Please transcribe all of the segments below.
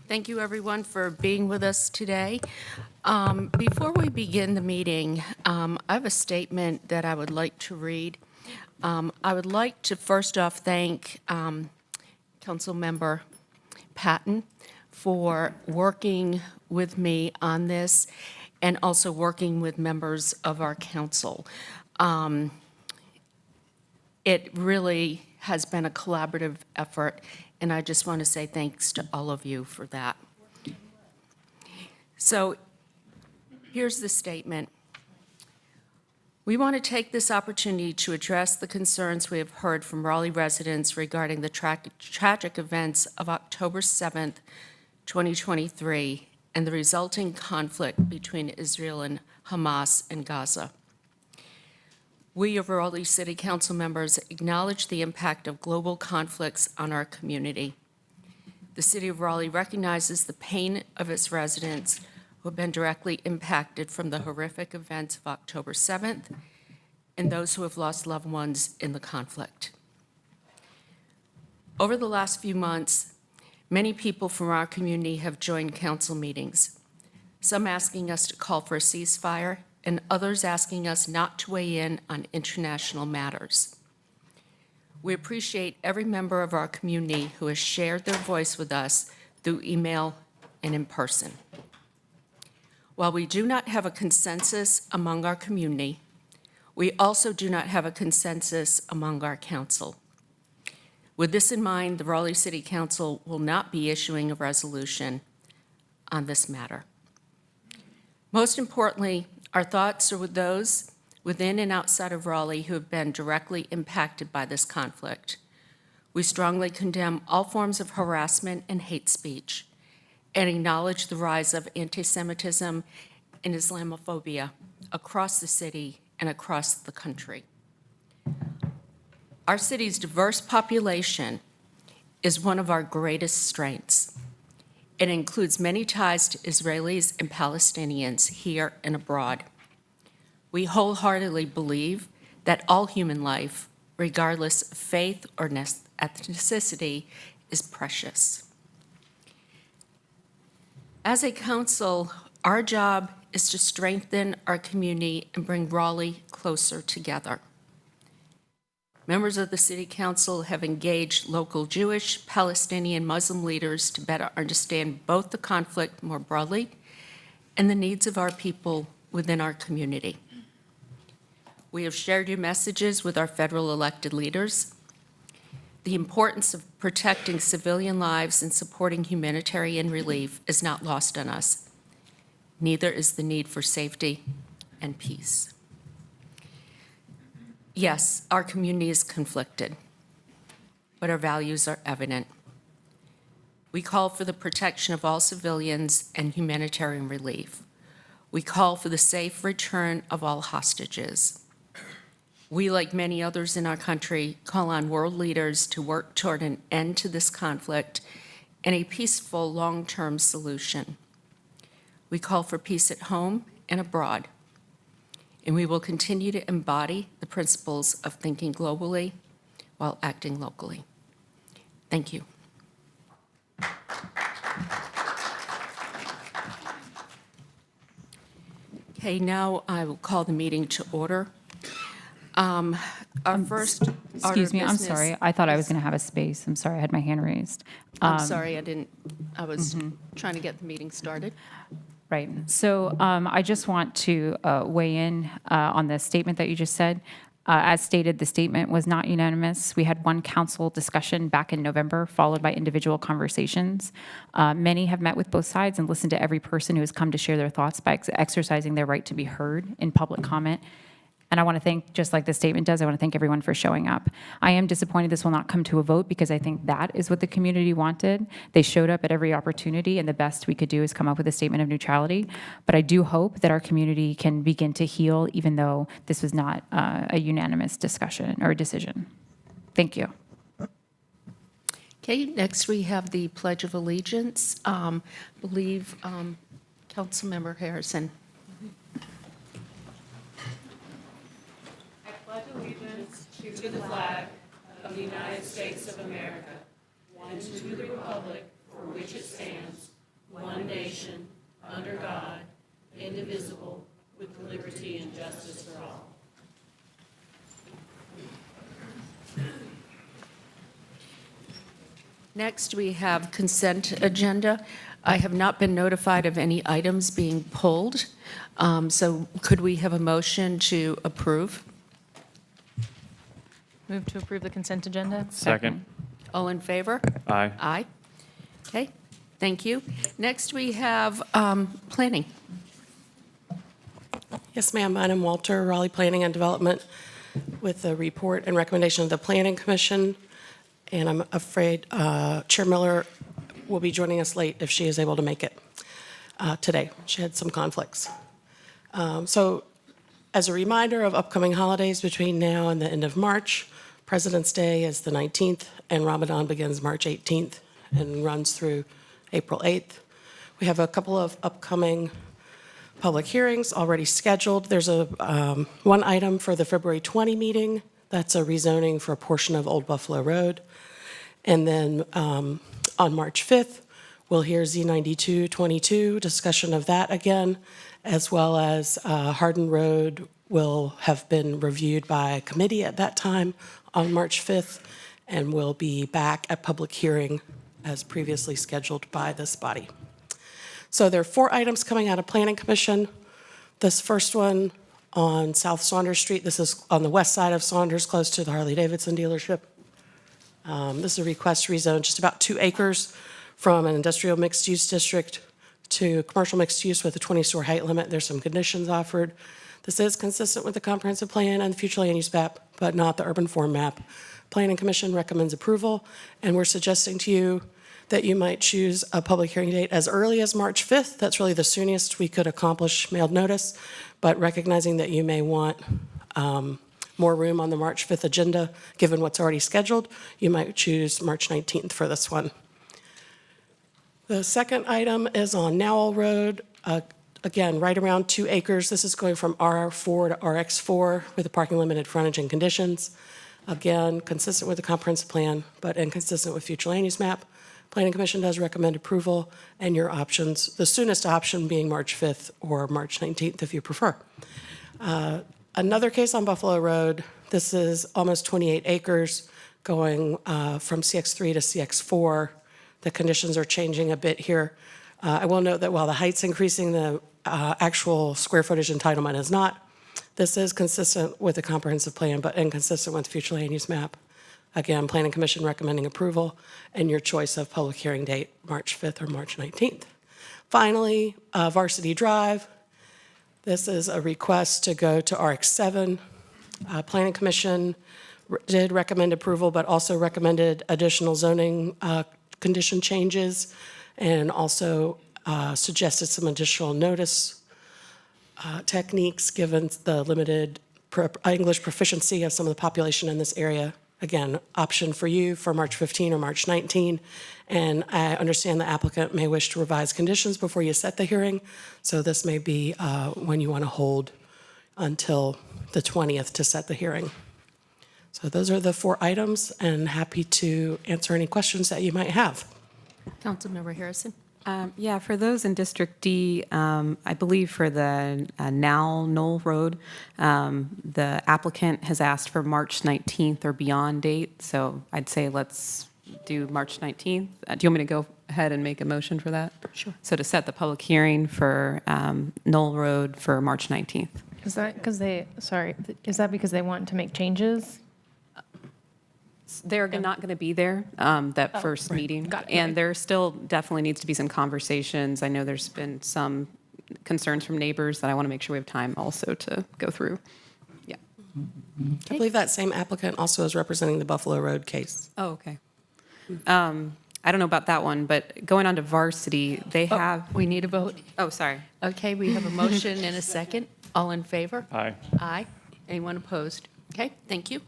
Thank you, everyone, for being with us today. Before we begin the meeting, I have a statement that I would like to read. I would like to first off thank Councilmember Patton for working with me on this and also working with members of our council. It really has been a collaborative effort, and I just want to say thanks to all of you for that. So here's the statement. We want to take this opportunity to address the concerns we have heard from Raleigh residents regarding the tragic events of October 7th, 2023, and the resulting conflict between Israel and Hamas in Gaza. We of Raleigh City Council members acknowledge the impact of global conflicts on our community. The City of Raleigh recognizes the pain of its residents who have been directly impacted from the horrific events of October 7th and those who have lost loved ones in the conflict. Over the last few months, many people from our community have joined council meetings, some asking us to call for a ceasefire and others asking us not to weigh in on international matters. We appreciate every member of our community who has shared their voice with us through email and in person. While we do not have a consensus among our community, we also do not have a consensus among our council. With this in mind, the Raleigh City Council will not be issuing a resolution on this matter. Most importantly, our thoughts are with those within and outside of Raleigh who have been directly impacted by this conflict. We strongly condemn all forms of harassment and hate speech and acknowledge the rise of anti-Semitism and Islamophobia across the city and across the country. Our city's diverse population is one of our greatest strengths. It includes many ties to Israelis and Palestinians here and abroad. We wholeheartedly believe that all human life, regardless of faith or ethnicity, is precious. As a council, our job is to strengthen our community and bring Raleigh closer together. Members of the City Council have engaged local Jewish, Palestinian, Muslim leaders to better understand both the conflict more broadly and the needs of our people within our community. We have shared your messages with our federal elected leaders. The importance of protecting civilian lives and supporting humanitarian relief is not lost on us. Neither is the need for safety and peace. Yes, our community is conflicted, but our values are evident. We call for the protection of all civilians and humanitarian relief. We call for the safe return of all hostages. We, like many others in our country, call on world leaders to work toward an end to this conflict and a peaceful long-term solution. We call for peace at home and abroad. And we will continue to embody the principles of thinking globally while acting locally. Thank you. Okay, now I will call the meeting to order. Our first Excuse me, I'm sorry. I thought I was going to have a space. I'm sorry, I had my hand raised. I'm sorry, I was trying to get the meeting started. Right. So I just want to weigh in on the statement that you just said. As stated, the statement was not unanimous. We had one council discussion back in November, followed by individual conversations. Many have met with both sides and listened to every person who has come to share their thoughts by exercising their right to be heard in public comment. And I want to thank, just like the statement does, I want to thank everyone for showing up. I am disappointed this will not come to a vote because I think that is what the community wanted. They showed up at every opportunity, and the best we could do is come up with a statement of neutrality. But I do hope that our community can begin to heal, even though this was not a unanimous discussion or decision. Thank you. Okay, next we have the Pledge of Allegiance. I believe Councilmember Harrison. Allegiance to the flag of the United States of America and to the republic for which it stands, one nation, under God, indivisible, with liberty and justice for all. Next, we have consent agenda. I have not been notified of any items being pulled, so could we have a motion to approve? Move to approve the consent agenda? Second. All in favor? Aye. Aye. Okay, thank you. Next, we have planning. Yes, ma'am. I'm Walter, Raleigh Planning and Development, with the report and recommendation of the Planning Commission. And I'm afraid Chair Miller will be joining us late if she is able to make it today. She had some conflicts. So as a reminder of upcoming holidays between now and the end of March, President's Day is the 19th, and Ramadan begins March 18th and runs through April 8th. We have a couple of upcoming public hearings already scheduled. There's one item for the February 20 meeting. That's a rezoning for a portion of Old Buffalo Road. And then on March 5th, we'll hear Z9222, discussion of that again, as well as Hardin Road will have been reviewed by committee at that time on March 5th, and will be back at public hearing as previously scheduled by this body. So there are 4 items coming out of Planning Commission. This first one on South Saunders Street. This is on the west side of Saunders, close to the Harley-Davidson dealership. This is a request to rezone just about 2 acres from an industrial mixed-use district to commercial mixed use with a 20-story height limit. There's some conditions offered. This is consistent with the comprehensive plan and the future land use map, but not the urban form map. Planning Commission recommends approval, and we're suggesting to you that you might choose a public hearing date as early as March 5th. That's really the soonest we could accomplish mailed notice, but recognizing that you may want more room on the March 5th agenda, given what's already scheduled, you might choose March 19th for this one. The second item is on Nowell Road. Again, right around 2 acres. This is going from RR4 to RX4 with a parking limited frontage and conditions. Again, consistent with the comprehensive plan, but inconsistent with future land use map. Planning Commission does recommend approval, and your options, the soonest option being March 5th or March 19th if you prefer. Another case on Buffalo Road. This is almost 28 acres going from CX3 to CX4. The conditions are changing a bit here. I will note that while the height's increasing, the actual square footage entitlement is not. This is consistent with the comprehensive plan, but inconsistent with the future land use map. Again, Planning Commission recommending approval, and your choice of public hearing date, March 5th or March 19th. Finally, Varsity Drive. This is a request to go to RX7. Planning Commission did recommend approval, but also recommended additional zoning condition changes, and also suggested some additional notice techniques given the limited English proficiency of some of the population in this area. Again, option for you for March 15 or March 19. And I understand the applicant may wish to revise conditions before you set the hearing. So this may be when you want to hold until the 20th to set the hearing. So those are the 4 items, and happy to answer any questions that you might have. Councilmember Harrison? Yeah, for those in District D, I believe for the Knoll Road, the applicant has asked for March 19th or beyond date, so I'd say let's do March 19th. Do you want me to go ahead and make a motion for that? Sure. So to set the public hearing for Knoll Road for March 19th. Is that because is that because they want to make changes? They're not going to be there that first meeting. Got it. And there still definitely needs to be some conversations. I know there's been some concerns from neighbors that I want to make sure we have time also to go through. Yeah. I believe that same applicant also is representing the Buffalo Road case. Oh, okay. I don't know about that one, but going on to Varsity, they have, We need a vote. oh, sorry. Okay, we have a motion and a second. All in favor? Aye. Aye. Anyone opposed? Okay, thank you.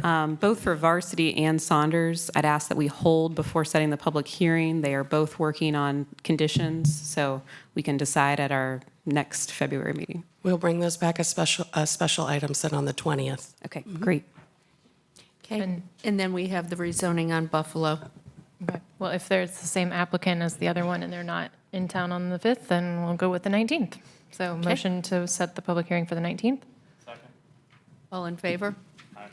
Both for Varsity and Saunders, I'd ask that we hold before setting the public hearing. They are both working on conditions, so we can decide at our next February meeting. We'll bring those back as special items set on the 20th. Okay, great. Okay, And- and then we have the rezoning on Buffalo. Okay. Well, if there's the same applicant as the other one and they're not in town on the 5th, then we'll go with the 19th. So motion to set the public hearing for the 19th? All in favor?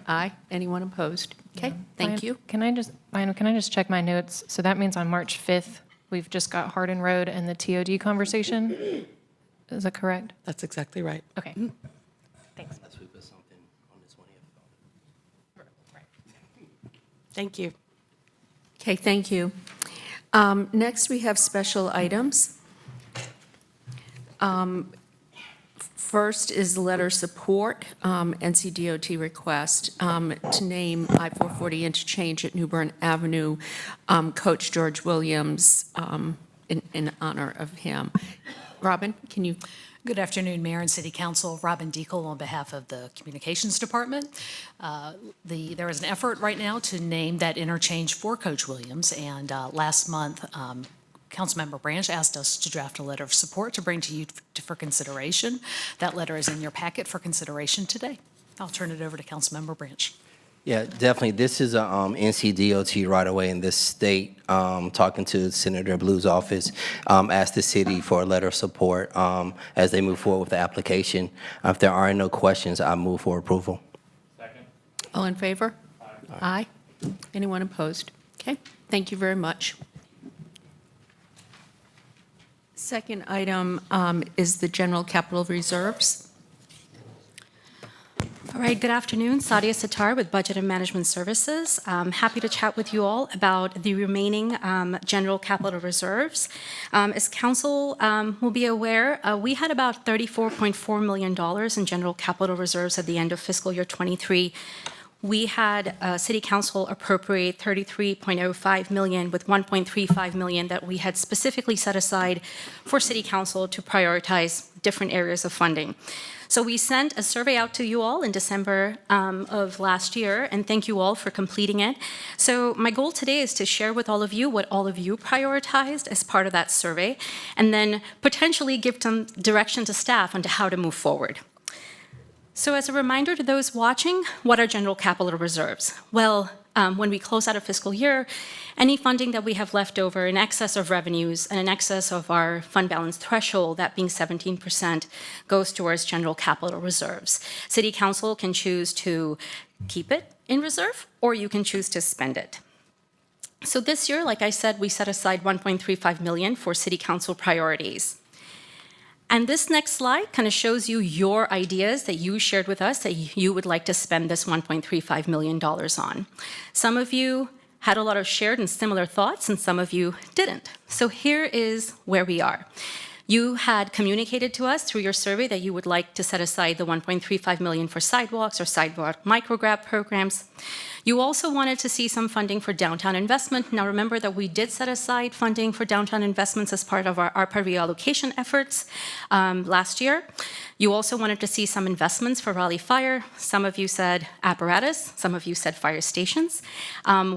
Aye. Anyone opposed? Okay, thank you. Can I just check my notes? So that means on March 5th, we've just got Hardin Road and the TOD conversation? Is that correct? That's exactly right. Okay. Thanks. Unless we put something on the 20th. Thank you. Okay, thank you. Next, we have special items. First is letter support, NCDOT request to name I-440 interchange at New Bern Avenue, Coach George Williams, in honor of him. Robin, can you? Good afternoon, Mayor and City Council. Robin Deacle on behalf of the Communications Department. There is an effort right now to name that interchange for Coach Williams, and last month, Councilmember Branch asked us to draft a letter of support to bring to you for consideration. That letter is in your packet for consideration today. I'll turn it over to Councilmember Branch. Yeah, definitely. This is a NCDOT right away in this state. Talking to Senator Blue's office, asked the city for a letter of support as they move forward with the application. If there are no questions, I move for approval. All in favor? Aye. Anyone opposed? Okay, thank you very much. Second item is the general capital reserves. All right, good afternoon. Sadia Sitar with Budget and Management Services. Happy to chat with you all about the remaining general capital reserves. As council will be aware, we had about $34.4 million in general capital reserves at the end of fiscal year 23. We had City Council appropriate $33.05 million with $1.35 million that we had specifically set aside for City Council to prioritize different areas of funding. So we sent a survey out to you all in December of last year, and thank you all for completing it. So my goal today is to share with all of you what all of you prioritized as part of that survey, and then potentially give some direction to staff on how to move forward. So as a reminder to those watching, what are general capital reserves? Well, when we close out a fiscal year, any funding that we have left over in excess of revenues and in excess of our fund balance threshold, that being 17%, goes towards general capital reserves. City Council can choose to keep it in reserve, or you can choose to spend it. So this year, like I said, we set aside $1.35 million for City Council priorities. And this next slide kind of shows you your ideas that you shared with us that you would like to spend this $1.35 million on. Some of you had a lot of shared and similar thoughts, and some of you didn't. So here is where we are. You had communicated to us through your survey that you would like to set aside the $1.35 million for sidewalks or sidewalk micrograb programs. You also wanted to see some funding for downtown investment. Now remember that we did set aside funding for downtown investments as part of our ARPA reallocation efforts last year. You also wanted to see some investments for Raleigh Fire. Some of you said apparatus, some of you said fire stations.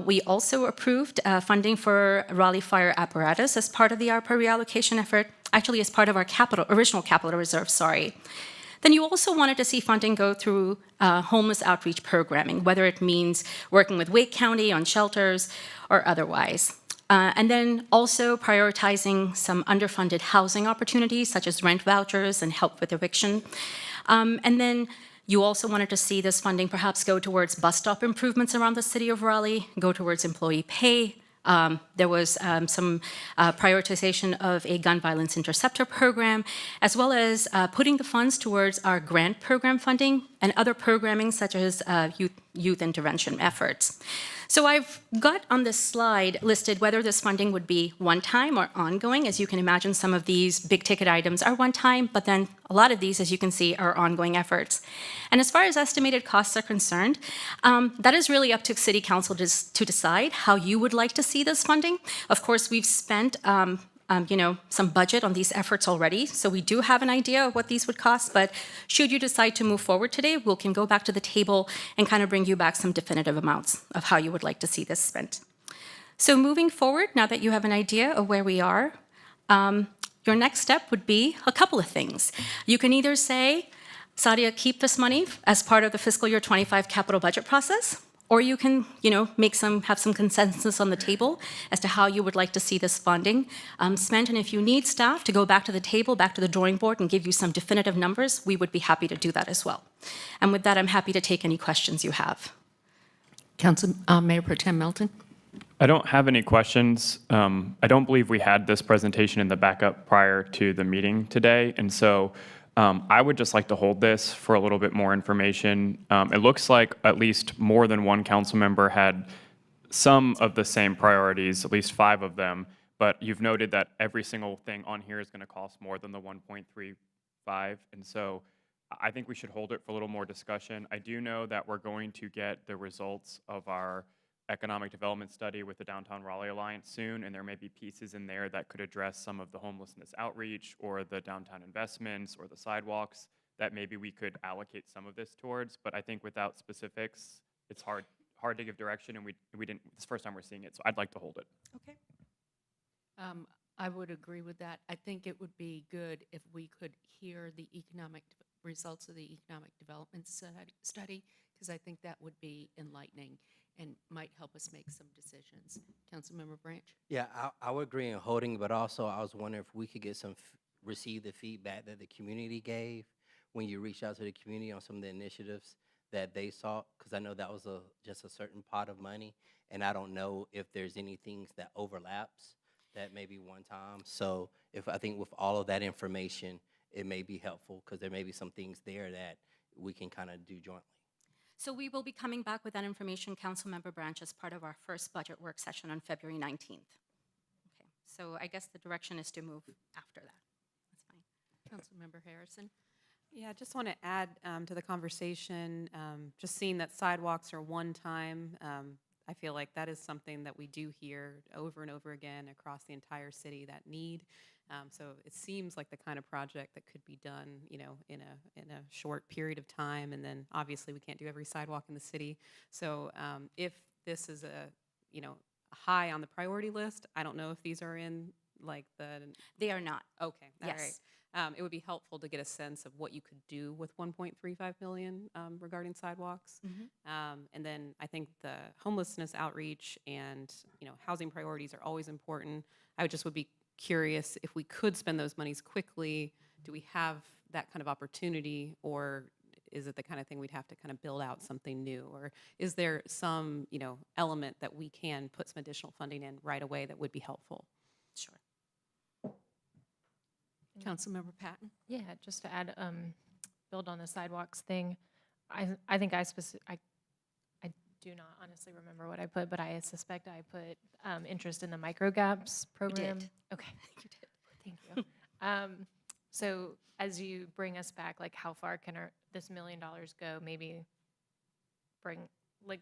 We also approved funding for Raleigh Fire apparatus as part of the ARPA reallocation effort, actually as part of our original capital reserve, sorry. Then you also wanted to see funding go through homeless outreach programming, whether it means working with Wake County on shelters or otherwise. And then also prioritizing some underfunded housing opportunities, such as rent vouchers and help with eviction. And then you also wanted to see this funding perhaps go towards bus stop improvements around the city of Raleigh, go towards employee pay. There was some prioritization of a gun violence interceptor program, as well as putting the funds towards our grant program funding and other programming such as youth intervention efforts. So I've got on this slide listed whether this funding would be one-time or ongoing. As you can imagine, some of these big-ticket items are one-time, but then a lot of these, as you can see, are ongoing efforts. And as far as estimated costs are concerned, that is really up to City Council to decide how you would like to see this funding. Of course, we've spent some budget on these efforts already, so we do have an idea of what these would cost, but should you decide to move forward today, we can go back to the table and kind of bring you back some definitive amounts of how you would like to see this spent. So moving forward, now that you have an idea of where we are, your next step would be a couple of things. You can either say, Sadia, keep this money as part of the fiscal year 25 capital budget process, Or you can, have some consensus on the table as to how you would like to see this funding spent. And if you need staff to go back to the table, back to the drawing board and give you some definitive numbers, we would be happy to do that as well. And with that, I'm happy to take any questions you have. Mayor Pro Tem Melton? I don't have any questions. I don't believe we had this presentation in the backup prior to the meeting today, and so I would just like to hold this for a little bit more information. It looks like at least more than one council member had some of the same priorities, at least 5 of them, but you've noted that every single thing on here is going to cost more than the 1.35, and so I think we should hold it for a little more discussion. I do know that we're going to get the results of our economic development study with the Downtown Raleigh Alliance soon, and there may be pieces in there that could address some of the homelessness outreach or the downtown investments or the sidewalks that maybe we could allocate some of this towards. But I think without specifics, it's hard to give direction, and we didn't. It's the first time we're seeing it, so I'd like to hold it. Okay. I would agree with that. I think it would be good if we could hear the results of the economic development study, because I think that would be enlightening and might help us make some decisions. Councilmember Branch? Yeah, I would agree in holding, but also I was wondering if we could get receive the feedback that the community gave when you reached out to the community on some of the initiatives that they saw, because I know that was just a certain pot of money, and I don't know if there's any things that overlaps that may be one time. So I think with all of that information, it may be helpful, because there may be some things there that we can kind of do jointly. So we will be coming back with that information, Councilmember Branch, as part of our first budget work session on February 19th. Okay, so I guess the direction is to move after that. That's fine. Councilmember Harrison? Yeah, I just want to add to the conversation, just seeing that sidewalks are one time. I feel like that is something that we do hear over and over again across the entire city, that need. So it seems like the kind of project that could be done, in a short period of time. And then obviously we can't do every sidewalk in the city. So if this is high on the priority list, I don't know if these are in They are not. Okay. All Yes. right. It would be helpful to get a sense of what you could do with 1.35 million regarding sidewalks. And then I think the homelessness outreach and housing priorities are always important. I would be curious if we could spend those monies quickly. Do we have that kind of opportunity, or is it the kind of thing we'd have to kind of build out something new, or is there some element that we can put some additional funding in right away that would be helpful? Sure. Councilmember Patton? Yeah, just to add, build on the sidewalks thing, I think I do not honestly remember what I put, but I suspect I put interest in the microgaps program. did. Okay. You did. Thank you. So as you bring us back, how far can this $1 million go? Maybe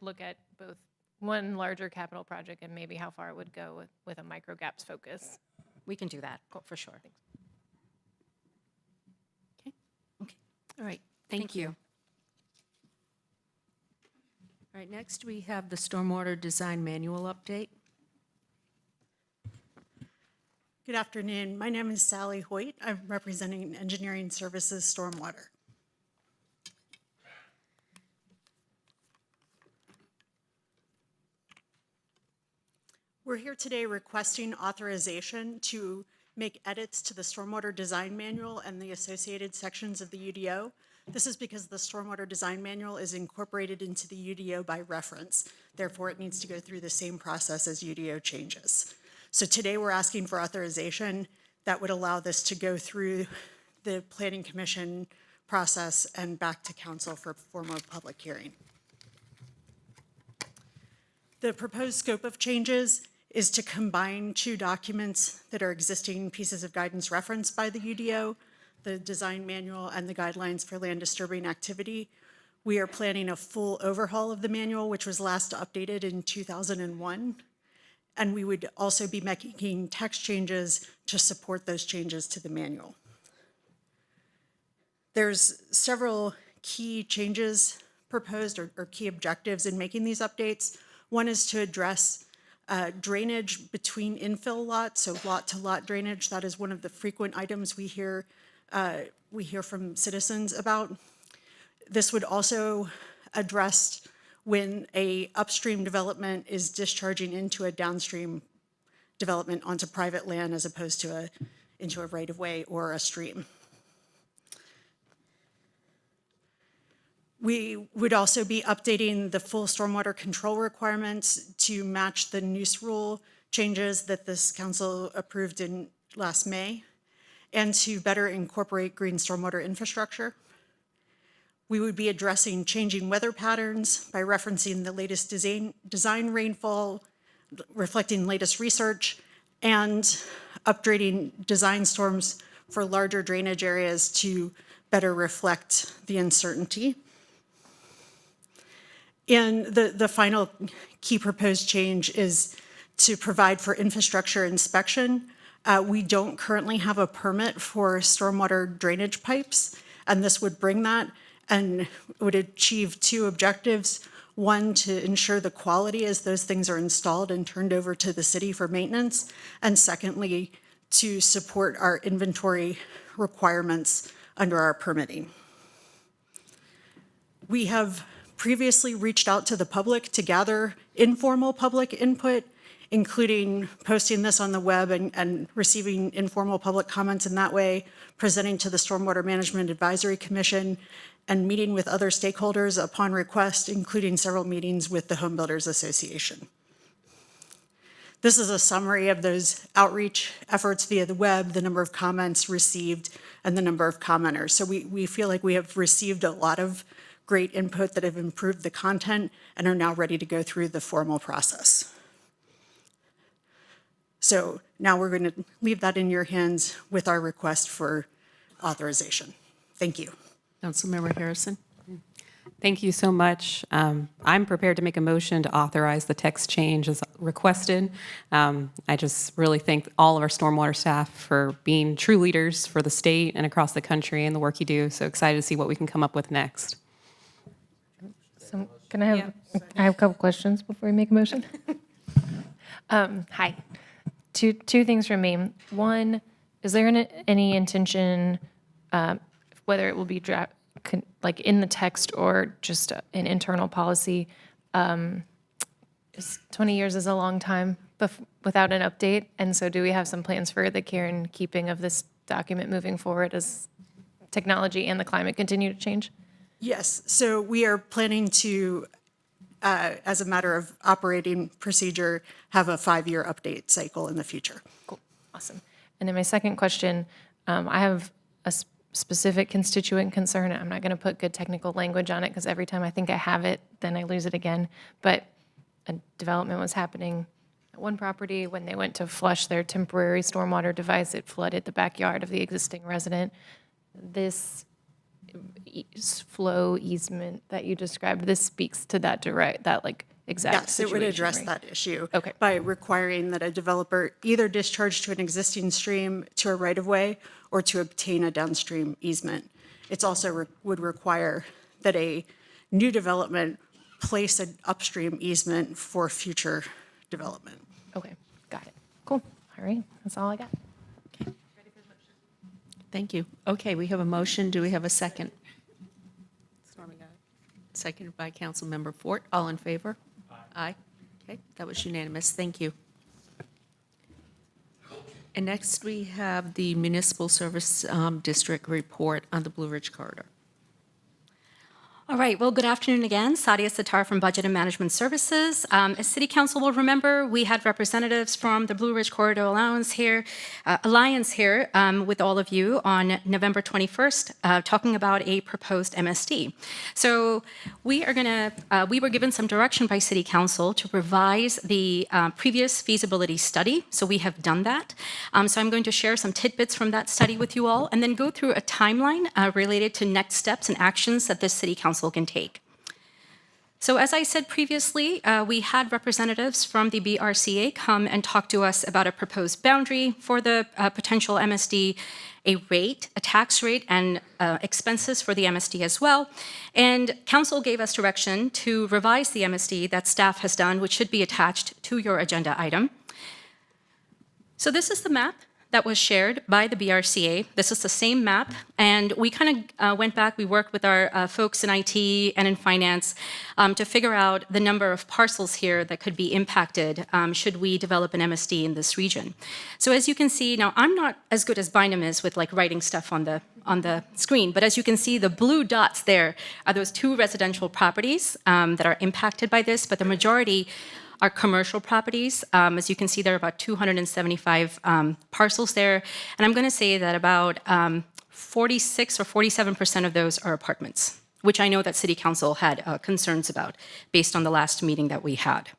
look at both one larger capital project and maybe how far it would go with a microgaps focus. We can do that, for sure. Okay. Okay. All right. Thank you. All right, next we have the Stormwater Design Manual update. Good afternoon. My name is Sally Hoyt. I'm representing Engineering Services Stormwater. We're here today requesting authorization to make edits to the Stormwater Design Manual and the associated sections of the UDO. This is because the Stormwater Design Manual is incorporated into the UDO by reference. Therefore, it needs to go through the same process as UDO changes. So today we're asking for authorization that would allow this to go through the Planning Commission process and back to council for formal public hearing. The proposed scope of changes is to combine 2 documents that are existing pieces of guidance referenced by the UDO, the design manual and the guidelines for land disturbing activity. We are planning a full overhaul of the manual, which was last updated in 2001. And we would also be making text changes to support those changes to the manual. There's several key changes proposed or key objectives in making these updates. One is to address drainage between infill lots, so lot-to-lot drainage. That is one of the frequent items we hear from citizens about. This would also address when a upstream development is discharging into a downstream development onto private land as opposed to into a right-of-way or a stream. We would also be updating the full stormwater control requirements to match the NUS rule changes that this council approved in last May, and to better incorporate green stormwater infrastructure. We would be addressing changing weather patterns by referencing the latest design rainfall, reflecting latest research, and upgrading design storms for larger drainage areas to better reflect the uncertainty. And the final key proposed change is to provide for infrastructure inspection. We don't currently have a permit for stormwater drainage pipes, and this would bring that and would achieve two objectives. One, to ensure the quality as those things are installed and turned over to the city for maintenance. And secondly, to support our inventory requirements under our permitting. We have previously reached out to the public to gather informal public input, including posting this on the web and receiving informal public comments in that way, presenting to the Stormwater Management Advisory Commission, and meeting with other stakeholders upon request, including several meetings with the Home Builders Association. This is a summary of those outreach efforts via the web, the number of comments received, and the number of commenters. So we feel like we have received a lot of great input that have improved the content and are now ready to go through the formal process. So now we're going to leave that in your hands with our request for authorization. Thank you. Councilmember Harrison. Thank you so much. I'm prepared to make a motion to authorize the text change as requested. I just really thank all of our stormwater staff for being true leaders for the state and across the country and the work you do. So excited to see what we can come up with next. So can I have, I have a couple questions before we make a motion. Hi. Two things from me. One, is there any intention, whether it will be like in the text or just an internal policy, 20 years is a long time without an update. And so do we have some plans for the care and keeping of this document moving forward as technology and the climate continue to change? Yes, so we are planning to, as a matter of operating procedure, have a 5-year update cycle in the future. Cool, awesome. And then my second question, I have a specific constituent concern. I'm not going to put good technical language on it because every time I think I have it, then I lose it again. But a development was happening at one property. When they went to flush their temporary stormwater device, it flooded the backyard of the existing resident. This flow easement that you described, this speaks to that exact Yes, it situation, would address right? that issue Okay. by requiring that a developer either discharge to an existing stream to a right-of-way or to obtain a downstream easement. It's also would require that a new development place an upstream easement for future development. Okay, got it. Cool. All right, that's all I got. Thank you. Okay, we have a motion. Do we have a second? Seconded by Councilmember Fort. All in favor? Aye. Okay, that was unanimous. Thank you. And next, we have the Municipal Service District report on the Blue Ridge Corridor. All right, well, good afternoon again. Sadia Sitar from Budget and Management Services. As City Council will remember, we had representatives from the Blue Ridge Corridor Alliance here with all of you on November 21st, talking about a proposed MSD. So we were given some direction by City Council to revise the previous feasibility study. So we have done that. So I'm going to share some tidbits from that study with you all, and then go through a timeline related to next steps and actions that this City Council can take. So as I said previously, we had representatives from the BRCA come and talk to us about a proposed boundary for the potential MSD, a rate, a tax rate, and expenses for the MSD as well. And Council gave us direction to revise the MSD that staff has done, which should be attached to your agenda item. So this is the map that was shared by the BRCA. This is the same map, and we kind of went back, we worked with our folks in IT and in finance to figure out the number of parcels here that could be impacted should we develop an MSD in this region. So as you can see, now I'm not as good as Bynum is with like writing stuff on the screen, but as you can see, the blue dots there are those 2 residential properties that are impacted by this, but the majority are commercial properties. As you can see, there are about 275 parcels there. And I'm going to say that about 46 or 47% of those are apartments, which I know that City Council had concerns about based on the last meeting that we had.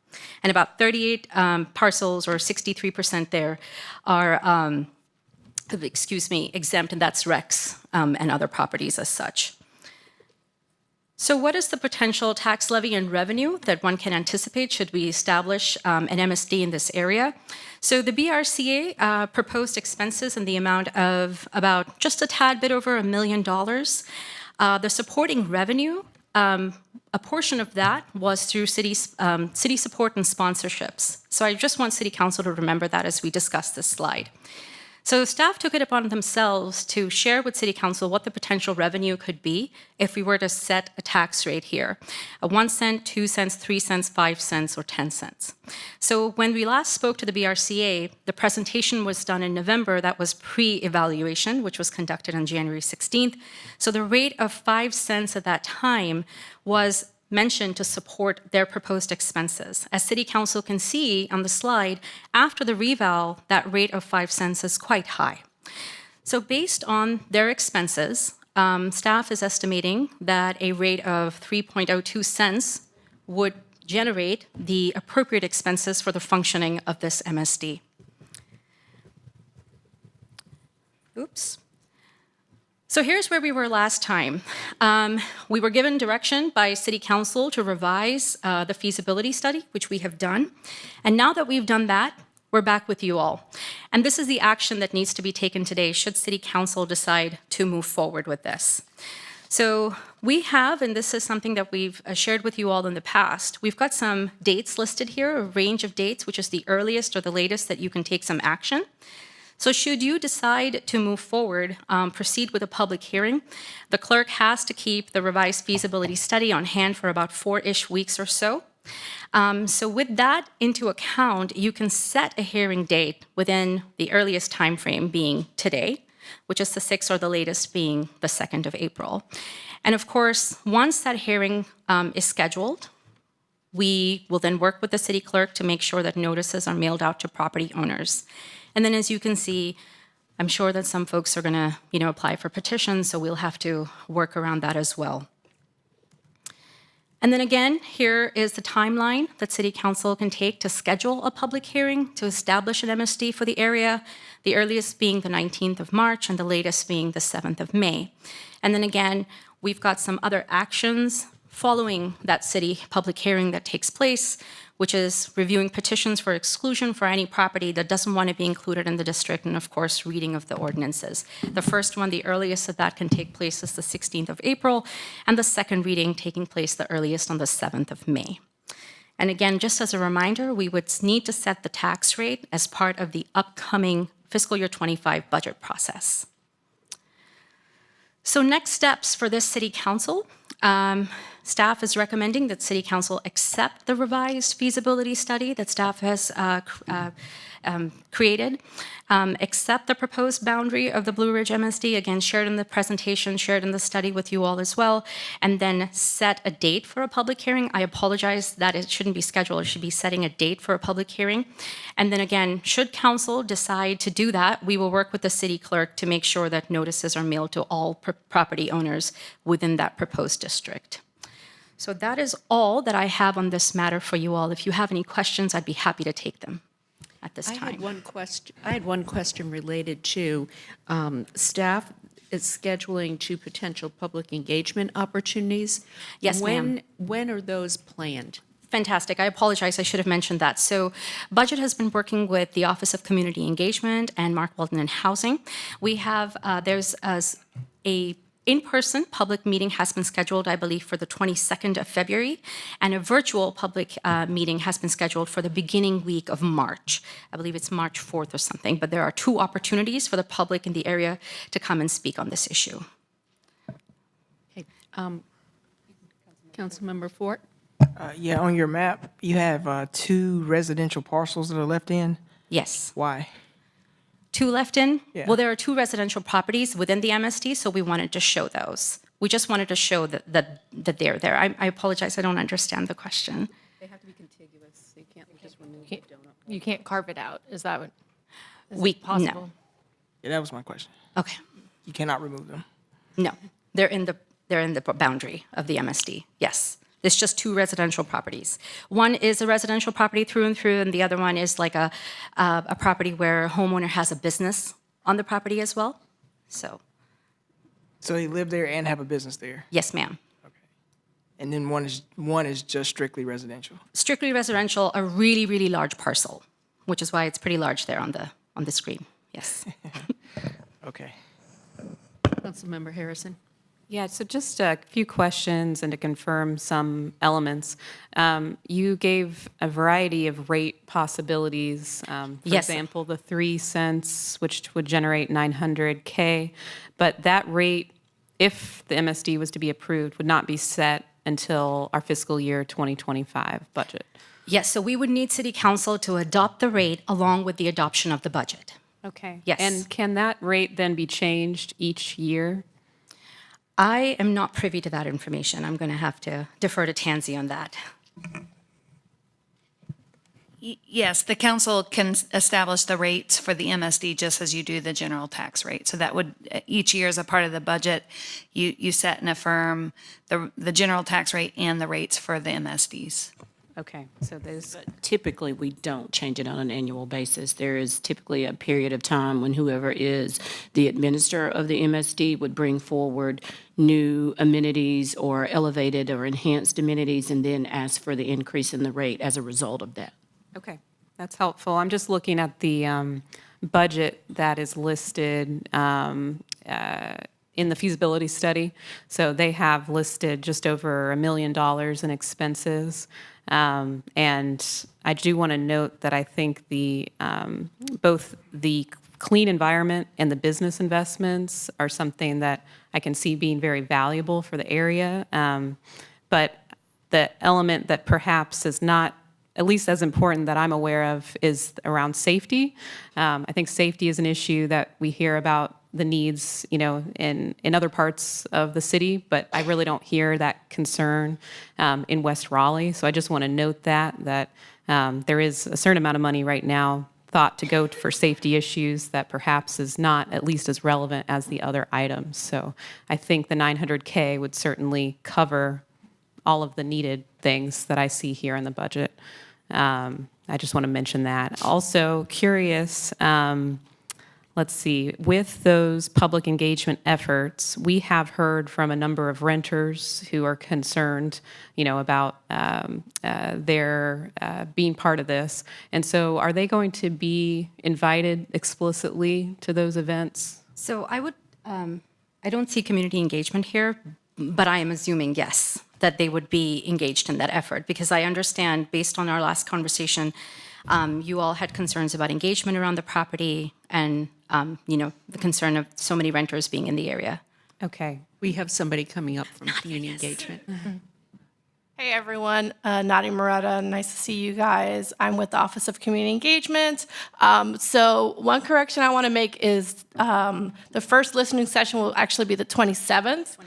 And about 38 parcels, or 63% there, are, exempt, and that's Rex and other properties as such. So what is the potential tax levy and revenue that one can anticipate should we establish an MSD in this area? So the BRCA proposed expenses in the amount of about just a tad bit over $1 million. The supporting revenue, a portion of that was through city support and sponsorships. So I just want City Council to remember that as we discuss this slide. So staff took it upon themselves to share with City Council what the potential revenue could be if we were to set a tax rate here, a 1 cent, 2 cents, 3 cents, 5 cents, or 10 cents. So when we last spoke to the BRCA, the presentation was done in November. That was pre-evaluation, which was conducted on January 16th. So the rate of 5 cents at that time was mentioned to support their proposed expenses. As City Council can see on the slide, after the reval, that rate of 5 cents is quite high. So based on their expenses, staff is estimating that a rate of 3.02 cents would generate the appropriate expenses for the functioning of this MSD. Oops. So here's where we were last time. We were given direction by City Council to revise the feasibility study, which we have done. And now that we've done that, we're back with you all. And this is the action that needs to be taken today should City Council decide to move forward with this. So we have, and this is something that we've shared with you all in the past, we've got some dates listed here, a range of dates, which is the earliest or the latest that you can take some action. So should you decide to move forward, proceed with a public hearing, the clerk has to keep the revised feasibility study on hand for about 4-ish weeks or so. So with that into account, you can set a hearing date within the earliest time frame being today, which is the 6th, or the latest being the 2nd of April. And of course, once that hearing is scheduled, we will then work with the city clerk to make sure that notices are mailed out to property owners. And then as you can see, I'm sure that some folks are gonna, apply for petitions, so we'll have to work around that as well. And then again, here is the timeline that City Council can take to schedule a public hearing to establish an MSD for the area, the earliest being the 19th of March and the latest being the 7th of May. And then again, we've got some other actions following that city public hearing that takes place, which is reviewing petitions for exclusion for any property that doesn't want to be included in the district, and of course, reading of the ordinances. The first one, the earliest that can take place, is the 16th of April, and the second reading taking place the earliest on the 7th of May. And again, just as a reminder, we would need to set the tax rate as part of the upcoming fiscal year 25 budget process. So next steps for this City Council. Staff is recommending that City Council accept the revised feasibility study that staff has created, accept the proposed boundary of the Blue Ridge MSD, again, shared in the presentation, shared in the study with you all as well, and then set a date for a public hearing. I apologize that it shouldn't be scheduled. It should be setting a date for a public hearing. And then again, should council decide to do that, we will work with the city clerk to make sure that notices are mailed to all property owners within that proposed district. So that is all that I have on this matter for you all. If you have any questions, I'd be happy to take them at this time. I had one question related to staff is scheduling 2 potential public engagement opportunities. Yes, ma'am. When are those planned? Fantastic. I apologize. I should have mentioned that. So Budget has been working with the Office of Community Engagement and Mark Walton in Housing. We have, there's a in-person public meeting has been scheduled, I believe, for the 22nd of February, and a virtual public meeting has been scheduled for the beginning week of March. I believe it's March 4th or something, but there are 2 opportunities for the public in the area to come and speak on this issue. Councilmember Fort? Yeah, on your map, you have 2 residential parcels that are left in. Yes. Why? 2 left in? Yeah. Well, there are 2 residential properties within the MSD, so we wanted to show those. We just wanted to show that they're there. I apologize, I don't understand the question. They have to be contiguous. You can't just remove Can't- You can't carve it out. Is that what, is We- it possible? no. Yeah, that was my question. Okay. You cannot remove them. No, they're in the boundary of the MSD, yes. It's just 2 residential properties. One is a residential property through and through, and the other one is like a property where a homeowner has a business on the property as well. So, So they live there and have a business there. yes, ma'am. And then one is just strictly residential. Strictly residential, a really, really large parcel, which is why it's pretty large there on the screen, yes. Okay. Councilmember Harrison? Yeah, so just a few questions and to confirm some elements. You gave a variety of rate possibilities. For Yes. example, the 3 cents, which would generate $900K, but that rate, if the MSD was to be approved, would not be set until our fiscal year 2025 budget. Yes, so we would need City Council to adopt the rate along with the adoption of the budget. Okay. Yes. And can that rate then be changed each year? I am not privy to that information. I'm going to have to defer to Tansy on that. Yes, the council can establish the rates for the MSD just as you do the general tax rate. So that would, each year as a part of the budget, you set and affirm the general tax rate and the rates for the MSDs. Okay, so there's, Typically, we don't change it on an annual basis. There is typically a period of time when whoever is the administrator of the MSD would bring forward new amenities or elevated or enhanced amenities and then ask for the increase in the rate as a result of that. okay, that's helpful. I'm just looking at the budget that is listed in the feasibility study. So they have listed just over $1 million in expenses. And I do want to note that I think both the clean environment and the business investments are something that I can see being very valuable for the area. But the element that perhaps is not at least as important that I'm aware of is around safety. I think safety is an issue that we hear about the needs, in other parts of the city, but I really don't hear that concern in West Raleigh. So I just want to note that there is a certain amount of money right now thought to go for safety issues that perhaps is not at least as relevant as the other items. So I think the $900K would certainly cover all of the needed things that I see here in the budget. I just want to mention that. Also curious, let's see, with those public engagement efforts, we have heard from a number of renters who are concerned, about their being part of this. And so are they going to be invited explicitly to those events? So I don't see community engagement here, but I am assuming yes, that they would be engaged in that effort, because I understand, based on our last conversation, you all had concerns about engagement around the property and, the concern of so many renters being in the area. Okay. We have somebody coming up from community engagement. Hey everyone, Nadia Moretta, nice to see you guys. I'm with the Office of Community Engagement. So one correction I want to make is the first listening session will actually be the 27th.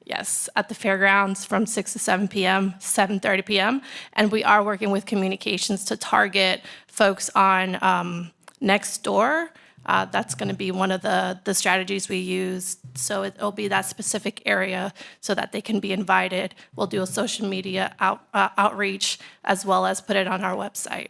Yes, at the fairgrounds from 6 to 7 p.m., 7:30 p.m. And we are working with communications to target folks on next door. That's going to be one of the strategies we use. So it'll be that specific area so that they can be invited. We'll do a social media outreach as well as put it on our website.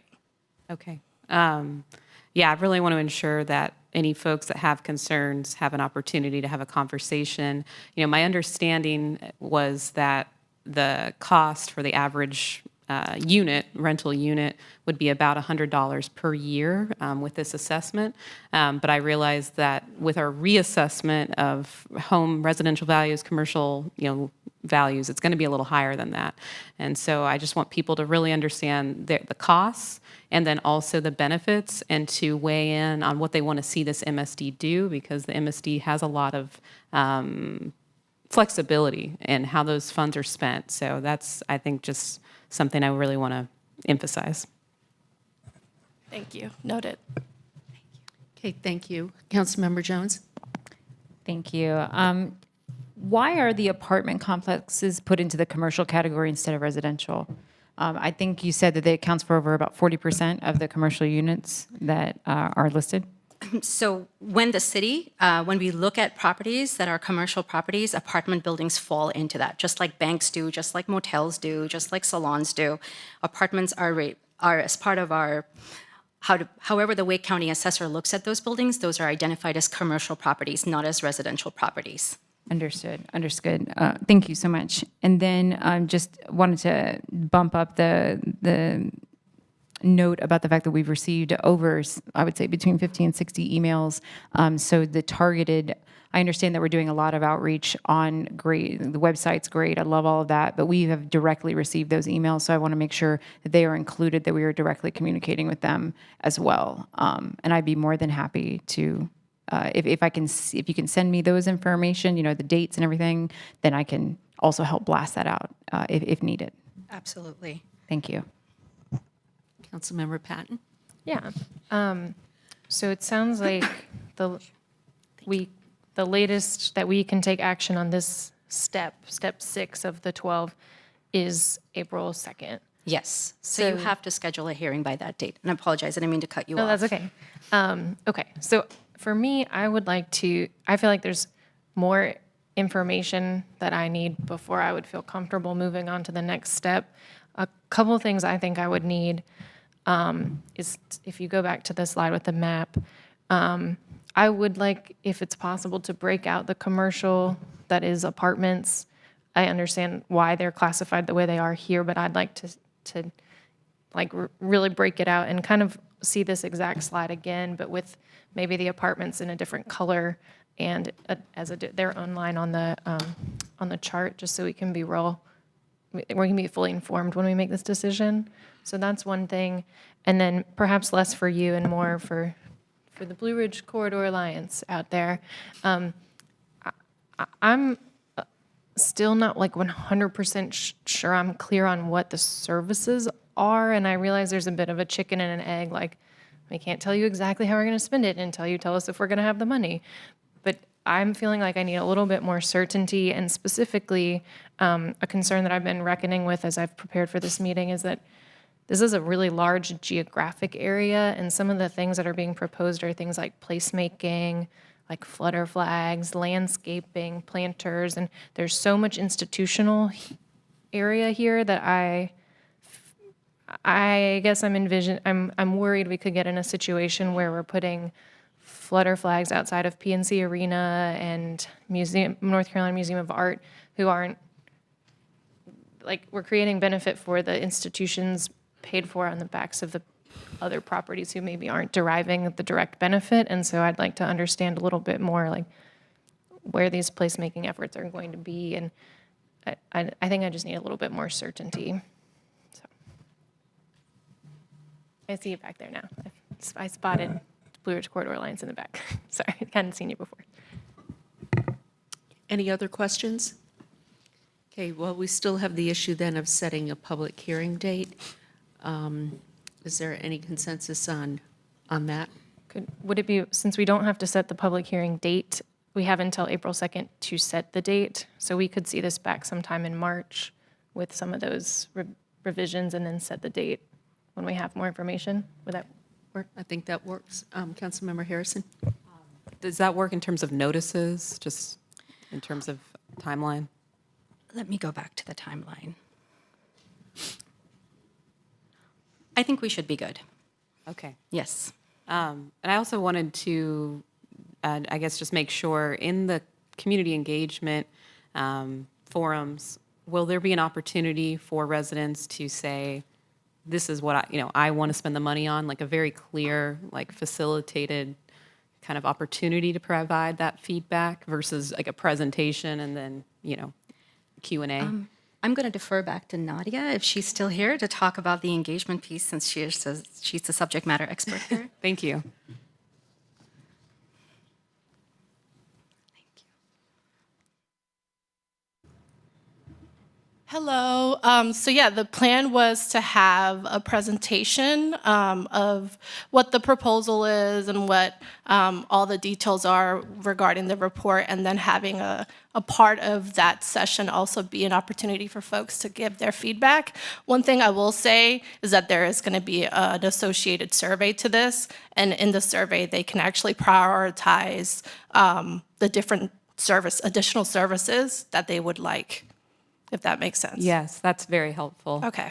Okay. Yeah, I really want to ensure that any folks that have concerns have an opportunity to have a conversation. My understanding was that the cost for the average rental unit, would be about $100 per year with this assessment. But I realized that with our reassessment of home residential values, commercial, values, it's going to be a little higher than that. And so I just want people to really understand the costs and then also the benefits, and to weigh in on what they want to see this MSD do, because the MSD has a lot of flexibility in how those funds are spent. So that's, I think, just something I really want to emphasize. Thank you. Noted. Okay, thank you. Councilmember Jones? Thank you. Why are the apartment complexes put into the commercial category instead of residential? I think you said that it accounts for over about 40% of the commercial units that are listed. So when the city, when we look at properties that are commercial properties, apartment buildings fall into that, just like banks do, just like motels do, just like salons do. Apartments are as part of our, however the Wake County assessor looks at those buildings, those are identified as commercial properties, not as residential properties. Understood. Thank you so much. And then just wanted to bump up the note about the fact that we've received over, I would say, between 50 and 60 emails. So the targeted, I understand that we're doing a lot of outreach on great, the website's great, I love all of that, but we have directly received those emails, so I want to make sure that they are included, that we are directly communicating with them as well. And I'd be more than happy to, if you can send me those information, the dates and everything, then I can also help blast that out if needed. Absolutely. Thank you. Councilmember Patton? Yeah. So it sounds like the latest that we can take action on this step 6 of the 12, is April 2nd. Yes. So you have to schedule a hearing by that date. And I apologize, I didn't mean to cut you off. No, that's okay. Okay. So for me, I feel like there's more information that I need before I would feel comfortable moving on to the next step. A couple of things I think I would need is, if you go back to the slide with the map, I would like, if it's possible, to break out the commercial that is apartments. I understand why they're classified the way they are here, but I'd like to really break it out and kind of see this exact slide again, but with maybe the apartments in a different color and their own line on the chart, just so we can be fully informed when we make this decision. So that's one thing. And then perhaps less for you and more for the Blue Ridge Corridor Alliance out there. I'm still not 100% sure I'm clear on what the services are, and I realize there's a bit of a chicken and an egg, we can't tell you exactly how we're going to spend it until you tell us if we're going to have the money. But I'm feeling like I need a little bit more certainty, and specifically a concern that I've been reckoning with as I've prepared for this meeting is that this is a really large geographic area, and some of the things that are being proposed are things like placemaking, like flutter flags, landscaping, planters, and there's so much institutional area here that I guess I'm worried we could get in a situation where we're putting flutter flags outside of PNC Arena and North Carolina Museum of Art, who aren't, we're creating benefit for the institutions paid for on the backs of the other properties who maybe aren't deriving the direct benefit. And so I'd like to understand a little bit more where these placemaking efforts are going to be. And I think I just need a little bit more certainty. So I see you back there now. I spotted Blue Ridge Corridor Alliance in the back. Sorry, I hadn't seen you before. Any other questions? Okay, well, we still have the issue then of setting a public hearing date. Is there any consensus on that? Would it be, since we don't have to set the public hearing date, we have until April 2nd to set the date, so we could see this back sometime in March with some of those revisions and then set the date when we have more information? Would that work? I think that works. Councilmember Harrison? Does that work in terms of notices, just in terms of timeline? Let me go back to the timeline. I think we should be good. Okay. Yes. And I also wanted to, I guess, just make sure in the community engagement forums, will there be an opportunity for residents to say, this is what I want to spend the money on, like a very clear, like facilitated kind of opportunity to provide that feedback versus like a presentation and then, Q&A? I'm going to defer back to Nadia if she's still here to talk about the engagement piece since she's the subject matter expert here. Thank you. Hello. So yeah, the plan was to have a presentation of what the proposal is and what all the details are regarding the report, and then having a part of that session also be an opportunity for folks to give their feedback. One thing I will say is that there is going to be an associated survey to this, and in the survey they can actually prioritize the different additional services that they would like, if that makes sense. Yes, that's very helpful. Okay.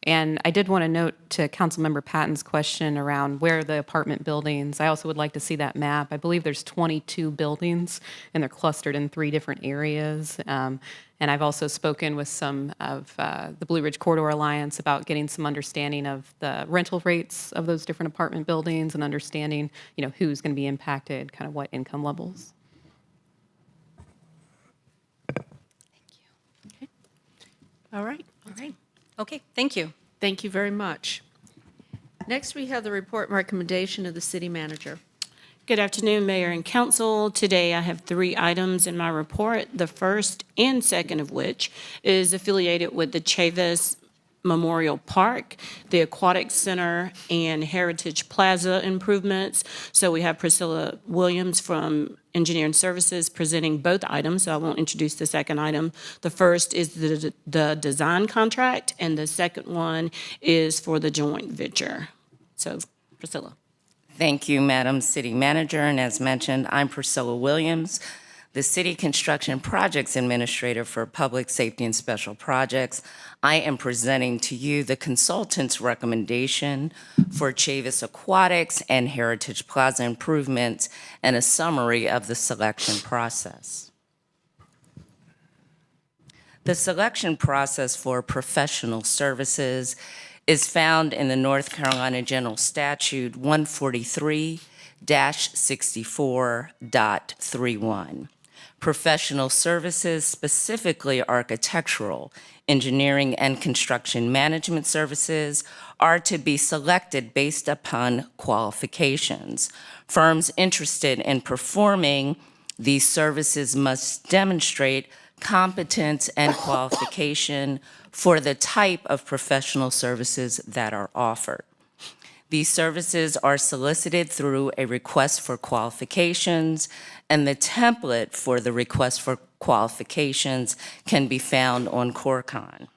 And I did want to note to Councilmember Patton's question around where are the apartment buildings. I also would like to see that map. I believe there's 22 buildings, and they're clustered in 3 different areas. And I've also spoken with some of the Blue Ridge Corridor Alliance about getting some understanding of the rental rates of those different apartment buildings and understanding, who's going to be impacted, kind of what income levels. All right. All right. Okay, thank you. Thank you very much. Next, we have the report and recommendation of the city manager. Good afternoon, Mayor and Council. Today I have 3 items in my report, the first and second of which is affiliated with the Chavis Memorial Park, the Aquatic Center, and Heritage Plaza improvements. So we have Priscilla Williams from Engineering Services presenting both items, so I won't introduce the second item. The first is the design contract, and the second one is for the joint venture. So, Priscilla. Thank you, Madam City Manager, and as mentioned, I'm Priscilla Williams, the City Construction Projects Administrator for Public Safety and Special Projects. I am presenting to you the consultant's recommendation for Chavis Aquatics and Heritage Plaza improvements and a summary of the selection process. The selection process for professional services is found in the North Carolina General Statute 143-64.31. Professional services, specifically architectural, engineering, and construction management services, are to be selected based upon qualifications. Firms interested in performing these services must demonstrate competence and qualification for the type of professional services that are offered. These services are solicited through a request for qualifications, and the template for the request for qualifications can be found on CoreCon.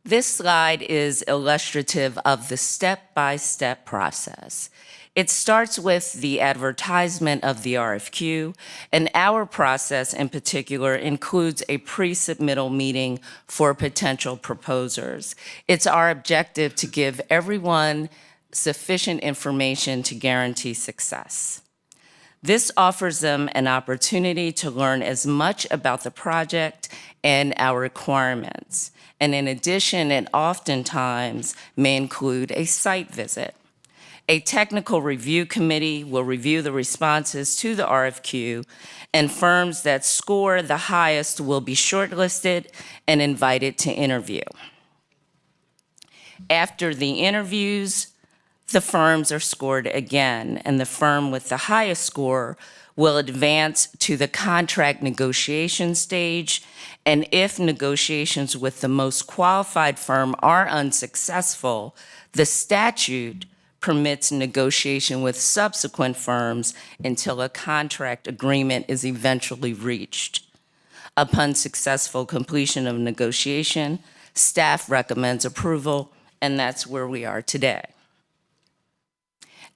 This slide is illustrative of the step-by-step process. It starts with the advertisement of the RFQ, and our process in particular includes a pre-submittal meeting for potential proposers. It's our objective to give everyone sufficient information to guarantee success. This offers them an opportunity to learn as much about the project and our requirements. And in addition, it oftentimes may include a site visit. A technical review committee will review the responses to the RFQ, and firms that score the highest will be shortlisted and invited to interview. After the interviews, the firms are scored again, and the firm with the highest score will advance to the contract negotiation stage, and if negotiations with the most qualified firm are unsuccessful, the statute permits negotiation with subsequent firms until a contract agreement is eventually reached. Upon successful completion of negotiation, staff recommends approval, and that's where we are today.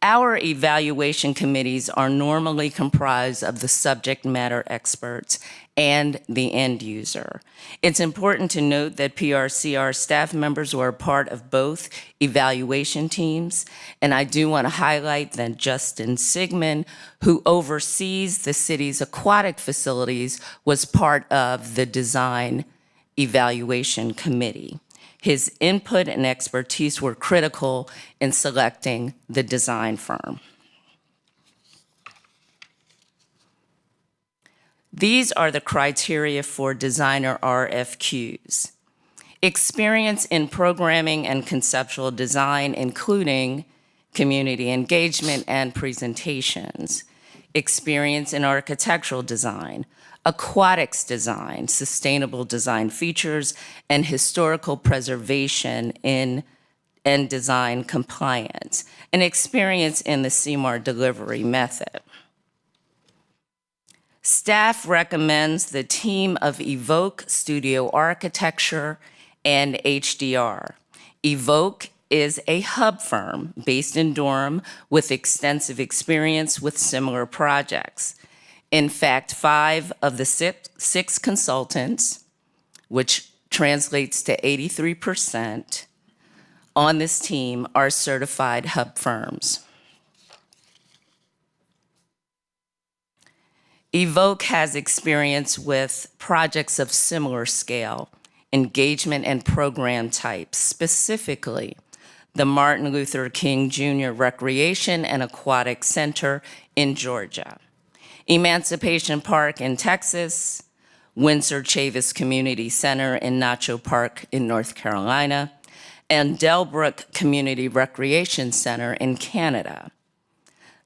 Our evaluation committees are normally comprised of the subject matter experts and the end user. It's important to note that PRCR staff members were a part of both evaluation teams, and I do want to highlight that Justin Sigmund, who oversees the city's aquatic facilities, was part of the design evaluation committee. His input and expertise were critical in selecting the design firm. These are the criteria for designer RFQs. Experience in programming and conceptual design, including community engagement and presentations. Experience in architectural design, aquatics design, sustainable design features, and historical preservation and design compliance. And experience in the CMAR delivery method. Staff recommends the team of Evoke Studio Architecture and HDR. Evoke is a hub firm based in Durham with extensive experience with similar projects. In fact, 5 of the six consultants, which translates to 83%, on this team are certified hub firms. Evoke has experience with projects of similar scale, engagement and program types, specifically the Martin Luther King Jr. Recreation and Aquatic Center in Georgia, Emancipation Park in Texas, Windsor Chavis Community Center in Nacho Park in North Carolina, and Delbrook Community Recreation Center in Canada.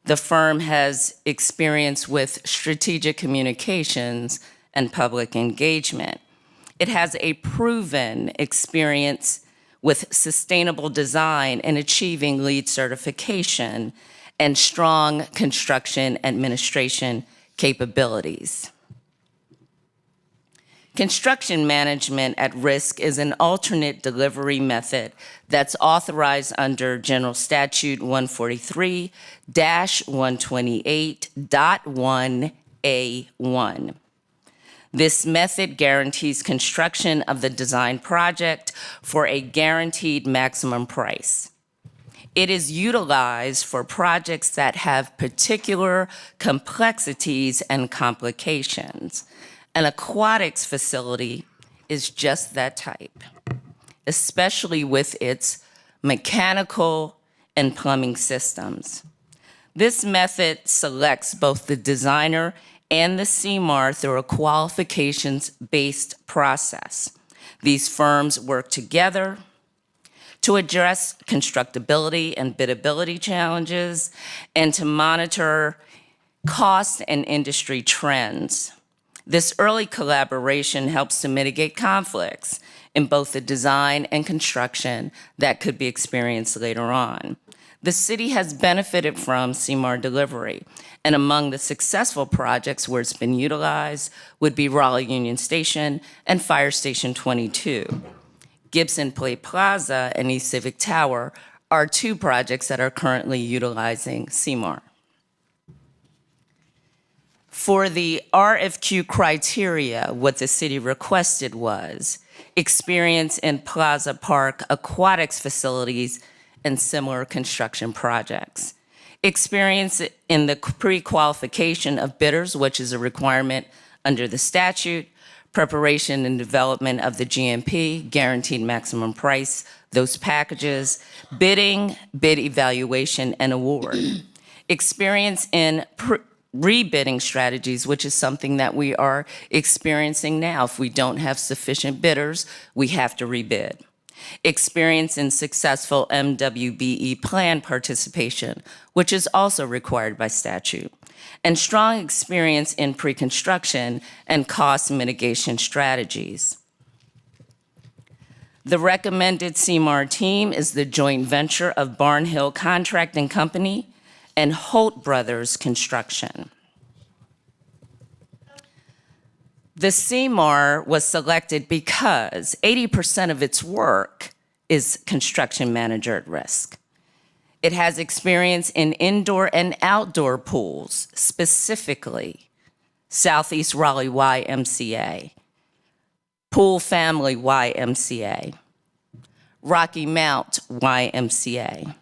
The firm has experience with strategic communications and public engagement. It has a proven experience with sustainable design and achieving LEED certification and strong construction administration capabilities. Construction management at risk is an alternate delivery method that's authorized under General Statute 143-128.1A1. This method guarantees construction of the design project for a guaranteed maximum price. It is utilized for projects that have particular complexities and complications. An aquatics facility is just that type, especially with its mechanical and plumbing systems. This method selects both the designer and the CMAR through a qualifications-based process. These firms work together to address constructability and biddability challenges and to monitor cost and industry trends. This early collaboration helps to mitigate conflicts in both the design and construction that could be experienced later on. The city has benefited from CMAR delivery, and among the successful projects where it's been utilized would be Raleigh Union Station and Fire Station 22. Gibson Play Plaza and East Civic Tower are 2 projects that are currently utilizing CMAR. For the RFQ criteria, what the city requested was experience in Plaza Park aquatics facilities and similar construction projects. Experience in the pre-qualification of bidders, which is a requirement under the statute, preparation and development of the GMP, guaranteed maximum price, those packages, bidding, bid evaluation, and award. Experience in rebidding strategies, which is something that we are experiencing now. If we don't have sufficient bidders, we have to rebid. Experience in successful MWBE plan participation, which is also required by statute. And strong experience in pre-construction and cost mitigation strategies. The recommended CMAR team is the joint venture of Barnhill Contracting Company and Holt Brothers Construction. The CMAR was selected because 80% of its work is construction manager at risk. It has experience in indoor and outdoor pools, specifically Southeast Raleigh YMCA, Pool Family YMCA, Rocky Mount YMCA,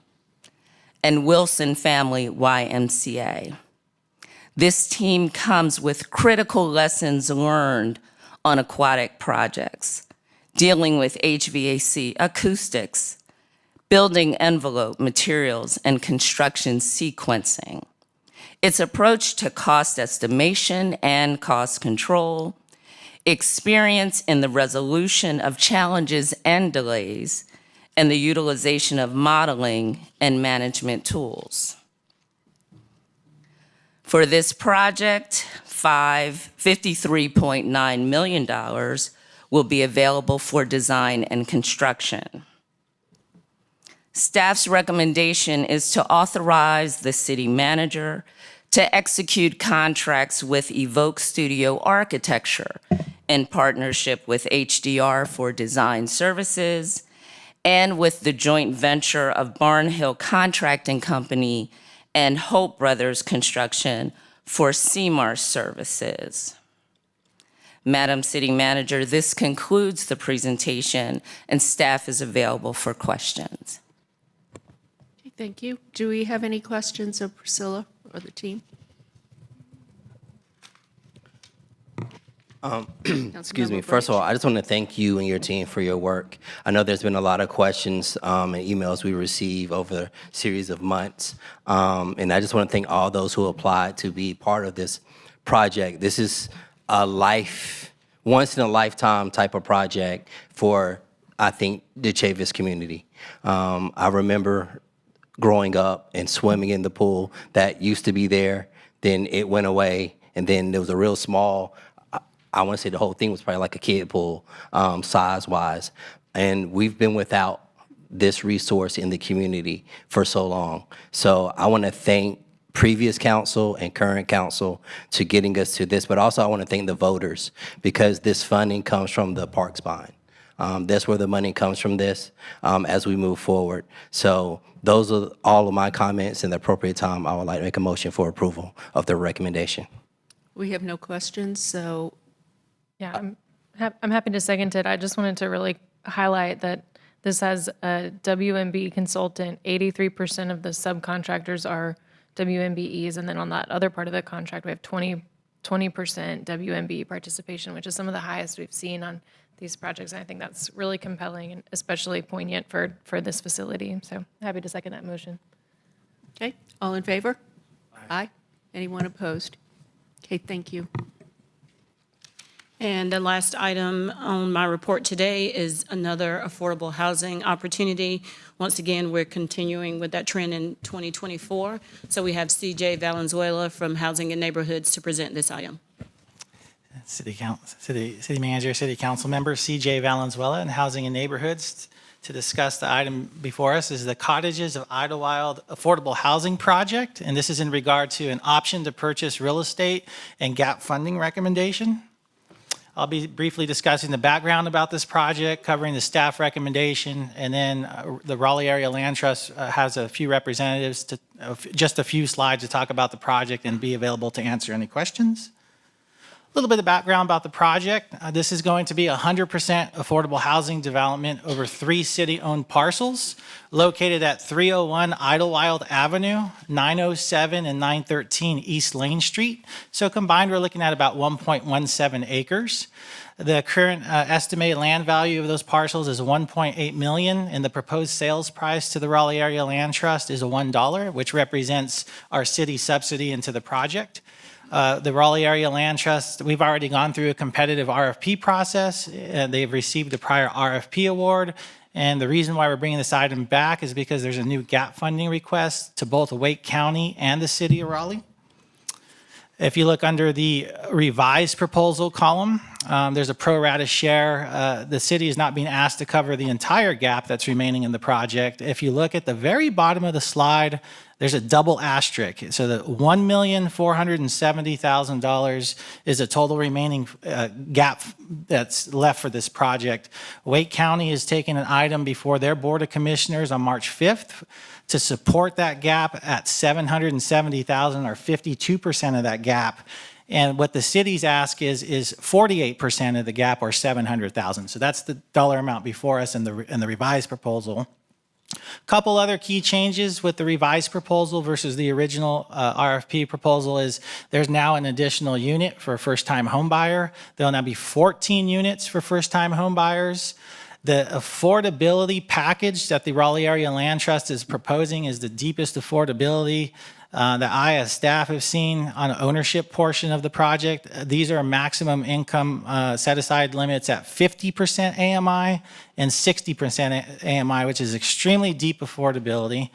and Wilson Family YMCA. This team comes with critical lessons learned on aquatic projects, dealing with HVAC, acoustics, building envelope materials, and construction sequencing. Its approach to cost estimation and cost control, experience in the resolution of challenges and delays, and the utilization of modeling and management tools. For this project, $53.9 million will be available for design and construction. Staff's recommendation is to authorize the city manager to execute contracts with Evoke Studio Architecture in partnership with HDR for design services and with the joint venture of Barnhill Contracting Company and Hope Brothers Construction for CMAR services. Madam City Manager, this concludes the presentation, and staff is available for questions. Okay, thank you. Do we have any questions of Priscilla or the team? Excuse me. First of all, I just want to thank you and your team for your work. I know there's been a lot of questions and emails we receive over a series of months. And I just want to thank all those who applied to be part of this project. This is a once in a lifetime type of project for, I think, the Chavis community. I remember growing up and swimming in the pool that used to be there, then it went away, and then there was a real small, I want to say the whole thing was probably like a kid pool, size-wise. And we've been without this resource in the community for so long. So I want to thank previous council and current council to getting us to this, but also I want to thank the voters because this funding comes from the parks bond. That's where the money comes from this as we move forward. So those are all of my comments. In the appropriate time, I would like to make a motion for approval of the recommendation. We have no questions, so Yeah, I'm happy to second it. I just wanted to really highlight that this has a WMB consultant. 83% of the subcontractors are WMBEs, and then on that other part of the contract, we have 20% WMB participation, which is some of the highest we've seen on these projects. And I think that's really compelling and especially poignant for this facility. So happy to second that motion. okay, all in favor? Aye. Anyone opposed? Okay, thank you. And the last item on my report today is another affordable housing opportunity. Once again, we're continuing with that trend in 2024. So we have CJ Valenzuela from Housing and Neighborhoods to present this item. City Manager, City Council Member CJ Valenzuela and Housing and Neighborhoods to discuss the item before us is the Cottages of Idlewild Affordable Housing Project. And this is in regard to an option to purchase real estate and gap funding recommendation. I'll be briefly discussing the background about this project, covering the staff recommendation, and then the Raleigh Area Land Trust has a few representatives, just a few slides to talk about the project and be available to answer any questions. A little bit of background about the project. This is going to be 100% affordable housing development over 3 city-owned parcels located at 301 Idlewild Avenue, 907 and 913 East Lane Street. So combined, we're looking at about 1.17 acres. The current estimated land value of those parcels is $1.8 million, and the proposed sales price to the Raleigh Area Land Trust is $1, which represents our city subsidy into the project. The Raleigh Area Land Trust, we've already gone through a competitive RFP process. They've received a prior RFP award. And the reason why we're bringing this item back is because there's a new gap funding request to both Wake County and the city of Raleigh. If you look under the revised proposal column, There's a pro rata share. The city is not being asked to cover the entire gap that's remaining in the project. If you look at the very bottom of the slide, there's a double asterisk. So the $1,470,000 is a total remaining gap that's left for this project. Wake County is taking an item before their Board of Commissioners on March 5th to support that gap at $770,000 or 52% of that gap. And what the city's ask is 48% of the gap or $700,000. So that's the dollar amount before us in the revised proposal. Couple other key changes with the revised proposal versus the original RFP proposal is there's now an additional unit for a first-time home buyer. There'll now be 14 units for first-time home buyers. The affordability package that the Raleigh Area Land Trust is proposing is the deepest affordability that I as staff have seen on an ownership portion of the project. These are maximum income set-aside limits at 50% AMI and 60% AMI, which is extremely deep affordability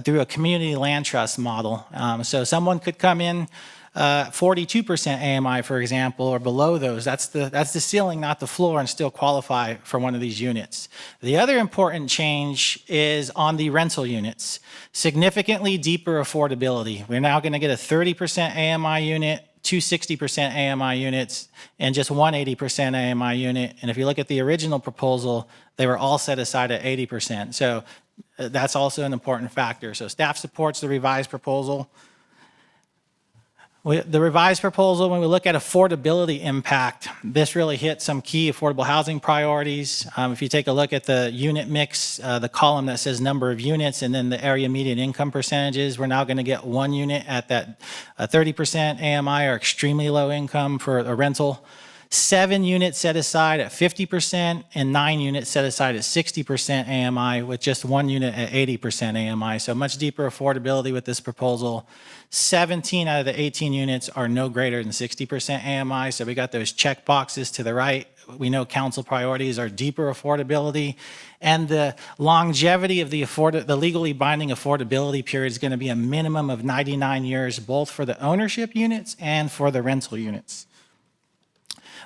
through a community land trust model. So someone could come in 42% AMI, for example, or below those. That's the ceiling, not the floor, and still qualify for one of these units. The other important change is on the rental units. Significantly deeper affordability. We're now going to get a 30% AMI unit, two 60% AMI units, and just one 80% AMI unit. And if you look at the original proposal, they were all set aside at 80%. So that's also an important factor. So staff supports the revised proposal. The revised proposal, when we look at affordability impact, this really hits some key affordable housing priorities. If you take a look at the unit mix, the column that says number of units, and then the area median income percentages, we're now going to get one unit at that 30% AMI or extremely low income for a rental. 7 units set aside at 50% and 9 units set aside at 60% AMI with just 1 unit at 80% AMI. So much deeper affordability with this proposal. 17 out of the 18 units are no greater than 60% AMI. So we got those check boxes to the right. We know council priorities are deeper affordability, and the longevity of the legally binding affordability period is going to be a minimum of 99 years, both for the ownership units and for the rental units.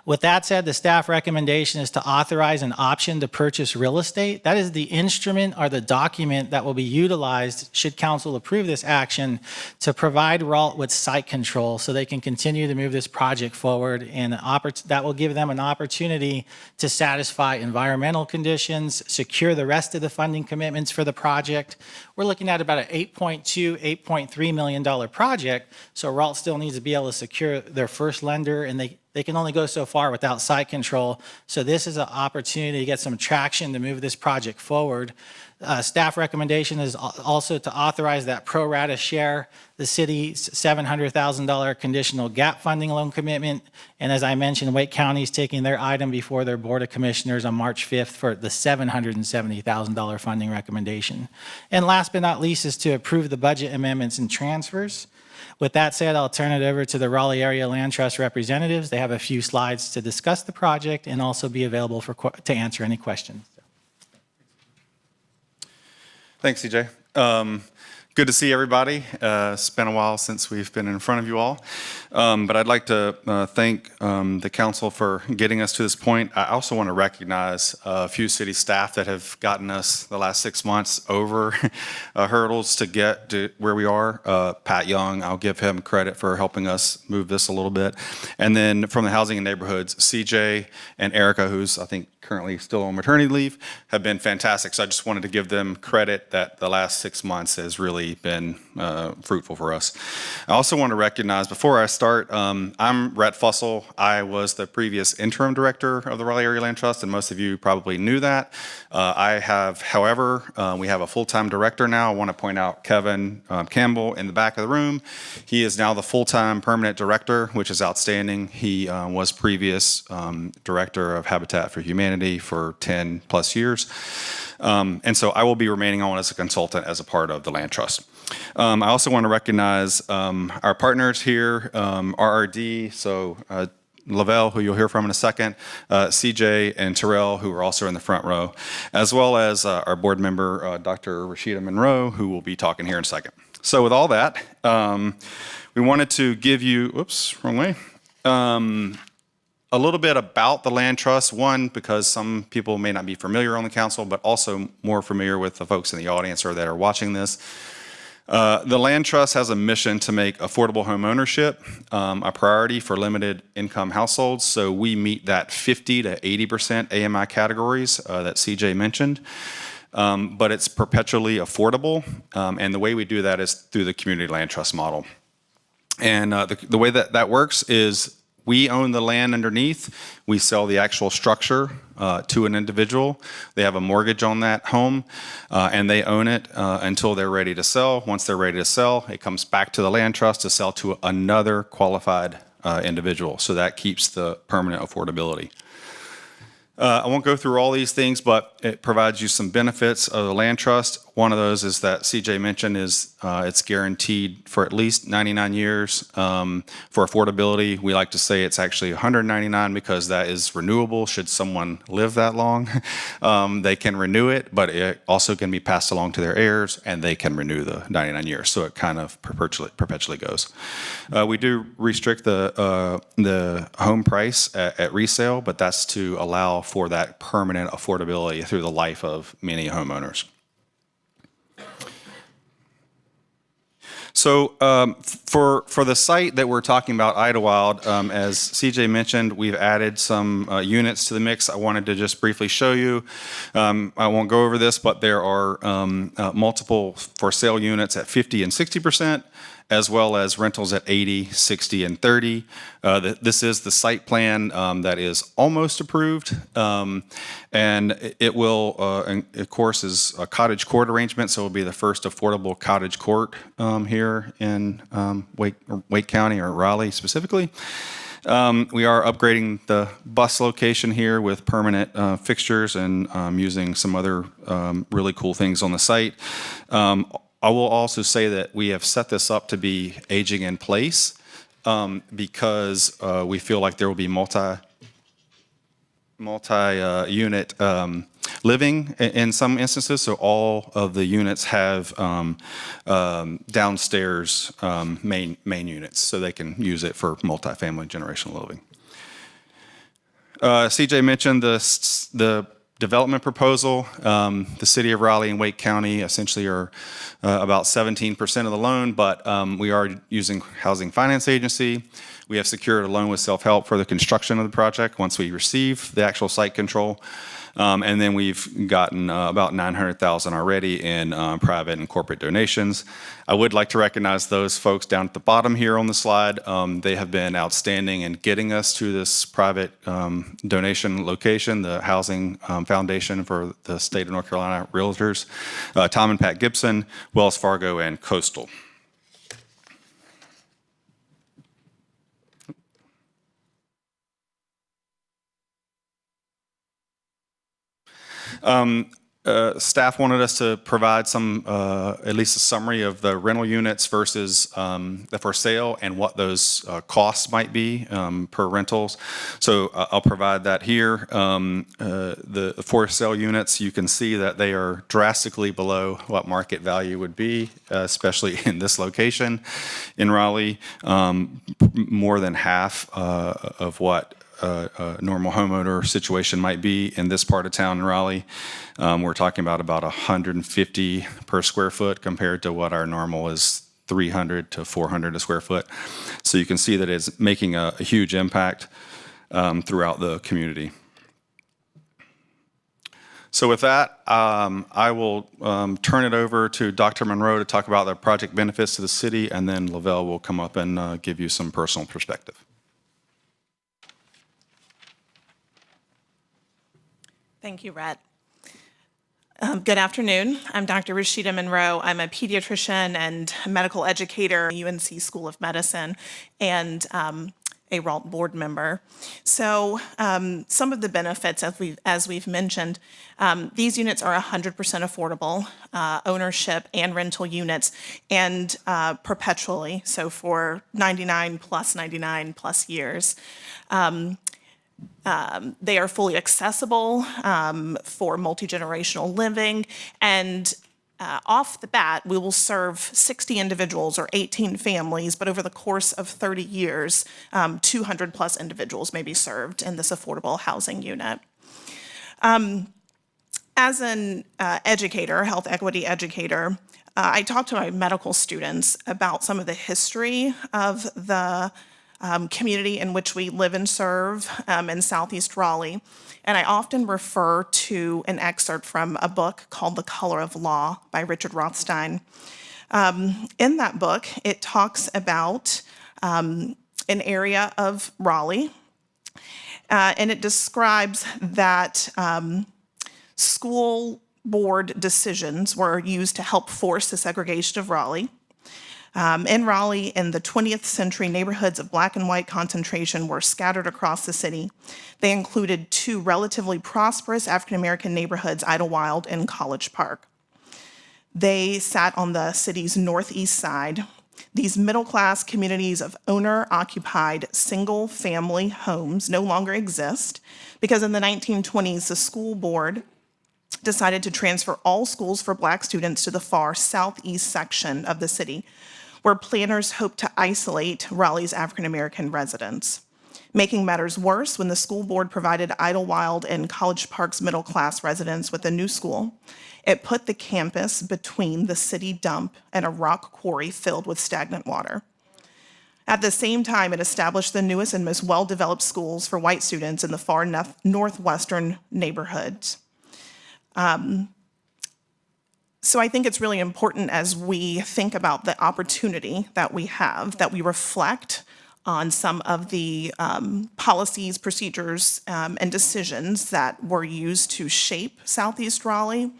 With that said, the staff recommendation is to authorize an option to purchase real estate. That is the instrument or the document that will be utilized, should council approve this action, to provide RALT with site control so they can continue to move this project forward, and that will give them an opportunity to satisfy environmental conditions, secure the rest of the funding commitments for the project. We're looking at about an $8.2, $8.3 million project, so RALT still needs to be able to secure their first lender, and they can only go so far without site control. So this is an opportunity to get some traction to move this project forward. Staff recommendation is also to authorize that pro rata share, the city's $700,000 conditional gap funding loan commitment. And as I mentioned, Wake County is taking their item before their Board of Commissioners on March 5th for the $770,000 funding recommendation. And last but not least is to approve the budget amendments and transfers. With that said, I'll turn it over to the Raleigh Area Land Trust representatives. They have a few slides to discuss the project and also be available to answer any questions. Thanks, CJ. Good to see everybody. It's been a while since we've been in front of you all. But I'd like to thank the council for getting us to this point. I also want to recognize a few city staff that have gotten us the last 6 months over hurdles to get to where we are. Pat Young, I'll give him credit for helping us move this a little bit. And then from the Housing and Neighborhoods, CJ and Erica, who's I think currently still on maternity leave, have been fantastic. So I just wanted to give them credit that the last 6 months has really been fruitful for us. I also want to recognize, before I start, I'm Rhett Fussell. I was the previous interim director of the Raleigh Area Land Trust, and most of you probably knew that. However, we have a full-time director now. I want to point out Kevin Campbell in the back of the room. He is now the full-time permanent director, which is outstanding. He was previous director of Habitat for Humanity for 10 plus years. And so I will be remaining on as a consultant as a part of the Land Trust. I also want to recognize our partners here, RRD, so Lavelle, who you'll hear from in a second, CJ and Terrell, who are also in the front row, as well as our board member, Dr. Rashida Monroe, who will be talking here in a second. So with all that, we wanted to give you, whoops, wrong way. a little bit about the land trust. One, because some people may not be familiar on the council, but also more familiar with the folks in the audience or that are watching this. The land trust has a mission to make affordable home ownership a priority for limited income households. So we meet that 50 to 80% AMI categories that CJ mentioned. But it's perpetually affordable. And the way we do that is through the community land trust model. And the way that works is we own the land underneath. We sell the actual structure to an individual. They have a mortgage on that home, and they own it until they're ready to sell. Once they're ready to sell, it comes back to the land trust to sell to another qualified individual. So that keeps the permanent affordability. I won't go through all these things, but it provides you some benefits of the land trust. One of those is that CJ mentioned is it's guaranteed for at least 99 years. For affordability, we like to say it's actually 199 because that is renewable. Should someone live that long, they can renew it, but it also can be passed along to their heirs, and they can renew the 99 years. So it kind of perpetually goes. We do restrict the home price at resale, but that's to allow for that permanent affordability through the life of many homeowners. So for the site that we're talking about, Idlewild, as CJ mentioned, we've added some units to the mix. I wanted to just briefly show you. I won't go over this, but there are multiple for sale units at 50 and 60%, as well as rentals at 80, 60, and 30. This is the site plan that is almost approved. And it will, of course, is a cottage court arrangement, so it will be the first affordable cottage court here in Wake County, or Raleigh specifically. We are upgrading the bus location here with permanent fixtures and using some other really cool things on the site. I will also say that we have set this up to be aging in place because we feel like there will be multi-unit living in some instances. So all of the units have downstairs main units, so they can use it for multifamily generational living. CJ mentioned the development proposal. The city of Raleigh and Wake County essentially are about 17% of the loan, but we are using Housing Finance Agency. We have secured a loan with self-help for the construction of the project once we receive the actual site control. And then we've gotten about $900,000 already in private and corporate donations. I would like to recognize those folks down at the bottom here on the slide. They have been outstanding in getting us to this private donation location, the Housing Foundation for the State of North Carolina Realtors, Tom and Pat Gibson, Wells Fargo, and Coastal. Staff wanted us to provide some, at least a summary of the rental units versus the for sale and what those costs might be per rentals. So I'll provide that here. The for sale units, you can see that they are drastically below what market value would be, especially in this location in Raleigh, more than half of what a normal homeowner situation might be in this part of town in Raleigh. We're talking about 150 per square foot compared to what our normal is 300 to 400 a square foot. So you can see that it's making a huge impact throughout the community. So with that, I will turn it over to Dr. Monroe to talk about the project benefits to the city, and then Lavelle will come up and give you some personal perspective. Thank you, Rhett. Good afternoon. I'm Dr. Rashida Monroe. I'm a pediatrician and medical educator at UNC School of Medicine and a RALT board member. So some of the benefits, as we've mentioned, these units are 100% affordable, ownership and rental units, and perpetually, so for 99 plus years. They are fully accessible for multi-generational living, and off the bat, we will serve 60 individuals or 18 families, but over the course of 30 years, 200 plus individuals may be served in this affordable housing unit. As an educator, health equity educator, I talk to my medical students about some of the history of the community in which we live and serve in Southeast Raleigh. And I often refer to an excerpt from a book called The Color of Law by Richard Rothstein. In that book, it talks about an area of Raleigh, and it describes that school board decisions were used to help force the segregation of Raleigh. In Raleigh, in the 20th century, neighborhoods of black and white concentration were scattered across the city. They included two relatively prosperous African-American neighborhoods, Idlewild and College Park. They sat on the city's northeast side. These middle-class communities of owner-occupied single-family homes no longer exist because in the 1920s, the school board decided to transfer all schools for black students to the far southeast section of the city, where planners hoped to isolate Raleigh's African-American residents. Making matters worse, when the school board provided Idlewild and College Park's middle-class residents with a new school, it put the campus between the city dump and a rock quarry filled with stagnant water. At the same time, it established the newest and most well-developed schools for white students in the far northwestern neighborhoods. So I think it's really important as we think about the opportunity that we have, that we reflect on some of the policies, procedures, and decisions that were used to shape Southeast Raleigh.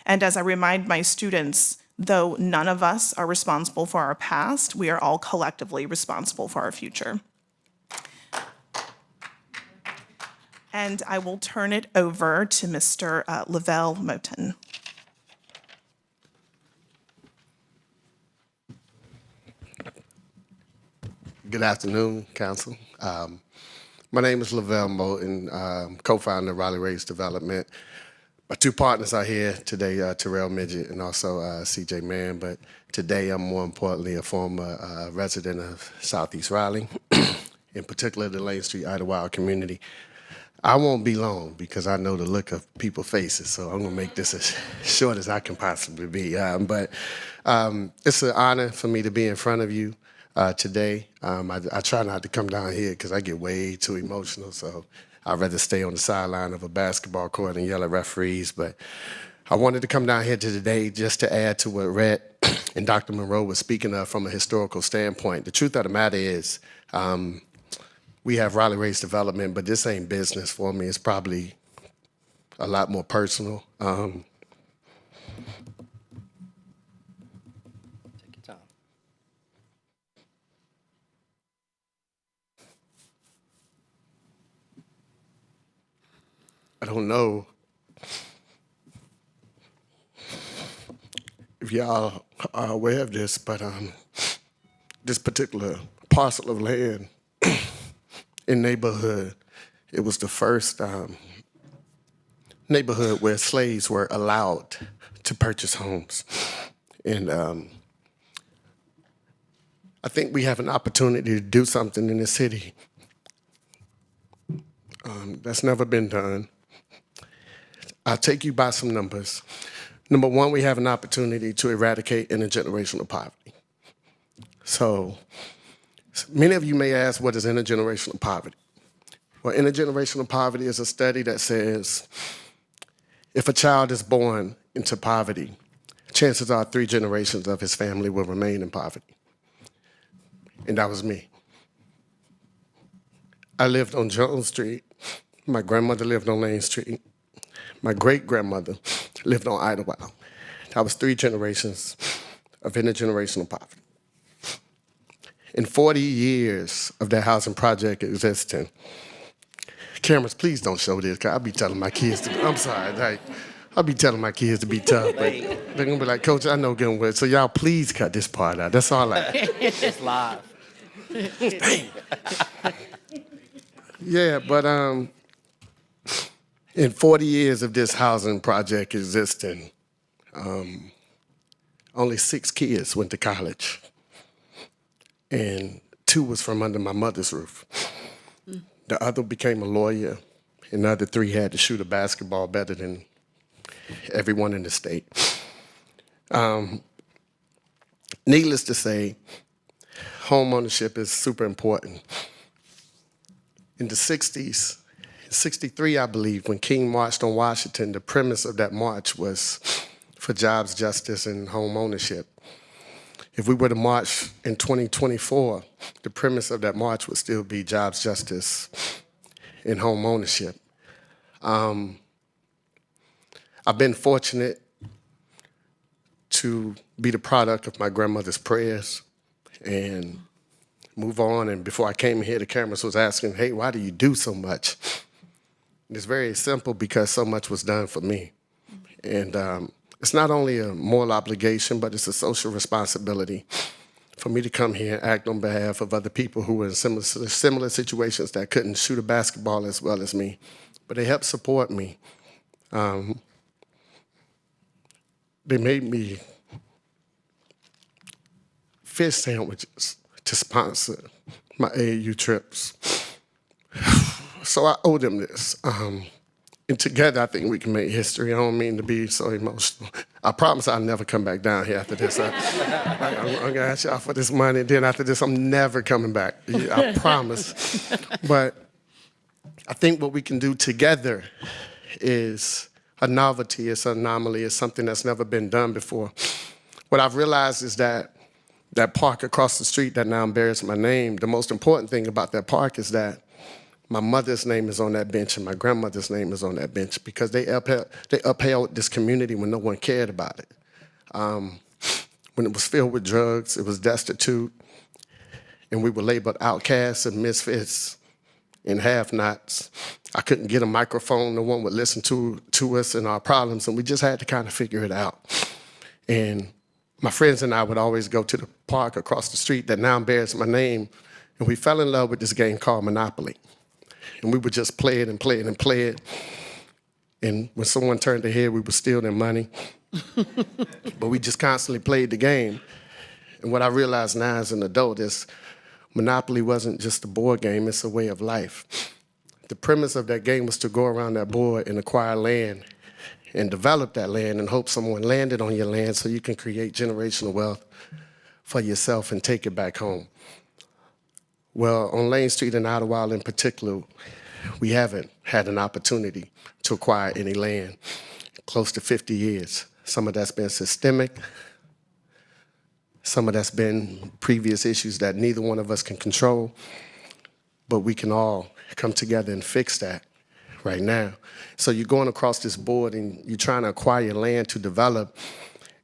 And as I remind my students, though none of us are responsible for our past, we are all collectively responsible for our future. And I will turn it over to Mr. Lavelle Moten. Good afternoon, Council. My name is Lavelle Moten, co-founder of Raleigh Race Development. My two partners are here today, Terrell Midget and also CJ Mann, but today I'm more importantly a former resident of Southeast Raleigh, in particular the Lane Street Idlewild community. I won't be long because I know the look of people's faces, so I'm gonna make this as short as I can possibly be. But it's an honor for me to be in front of you today. I try not to come down here because I get way too emotional, so I'd rather stay on the sideline of a basketball court and yell at referees. But I wanted to come down here today just to add to what Rhett and Dr. Monroe was speaking of from a historical standpoint. The truth of the matter is, we have Raleigh Race Development, but this ain't business for me. It's probably a lot more personal. Take your time. I don't know if y'all are aware of this, but this particular parcel of land in neighborhood, it was the first neighborhood where slaves were allowed to purchase homes. And I think we have an opportunity to do something in the city that's never been done. I'll take you by some numbers. Number one, we have an opportunity to eradicate intergenerational poverty. So many of you may ask, what is intergenerational poverty? Well, intergenerational poverty is a study that says if a child is born into poverty, chances are 3 generations of his family will remain in poverty. And that was me. I lived on Jones Street. My grandmother lived on Lane Street. My great-grandmother lived on Idlewild. That was 3 generations of intergenerational poverty. In 40 years of that housing project existing, cameras, please don't show this, because I'll be telling my kids to, I'm sorry, like, I'll be telling my kids to be tough, but they're gonna be like, Coach, I know getting with, so y'all please cut this part out. That's all I ask. It's live. Yeah, but in 40 years of this housing project existing, only 6 kids went to college, and 2 was from under my mother's roof. The other became a lawyer, and the other 3 had to shoot a basketball better than everyone in the state. Needless to say, home ownership is super important. In the 60s, 63, I believe, when King marched on Washington, the premise of that march was for jobs, justice, and home ownership. If we were to march in 2024, the premise of that march would still be jobs, justice, and home ownership. I've been fortunate to be the product of my grandmother's prayers and move on. And before I came here, the cameras was asking, hey, why do you do so much? And it's very simple, because so much was done for me. And it's not only a moral obligation, but it's a social responsibility for me to come here and act on behalf of other people who were in similar situations that couldn't shoot a basketball as well as me. But they helped support me. They made me fish sandwiches to sponsor my AAU trips. So I owe them this. And together, I think we can make history. I don't mean to be so emotional. I promise I'll never come back down here after this. I'm going to ask y'all for this money. Then after this, I'm never coming back. I promise. But I think what we can do together is a novelty, it's an anomaly, it's something that's never been done before. What I've realized is that park across the street that now bears my name, the most important thing about that park is that my mother's name is on that bench and my grandmother's name is on that bench, because they upheld this community when no one cared about it. When it was filled with drugs, it was destitute, and we were labeled outcasts and misfits and have-nots. I couldn't get a microphone, no one would listen to us and our problems, and we just had to kind of figure it out. And my friends and I would always go to the park across the street that now bears my name, and we fell in love with this game called Monopoly. And we would just play it and play it and play it. And when someone turned their head, we would steal their money. But we just constantly played the game. And what I realize now as an adult is Monopoly wasn't just a board game, it's a way of life. The premise of that game was to go around that board and acquire land and develop that land and hope someone landed on your land so you can create generational wealth for yourself and take it back home. Well, on Lane Street in Idlewild in particular, we haven't had an opportunity to acquire any land in close to 50 years. Some of that's been systemic. Some of that's been previous issues that neither one of us can control. But we can all come together and fix that right now. So you're going across this board and you're trying to acquire land to develop.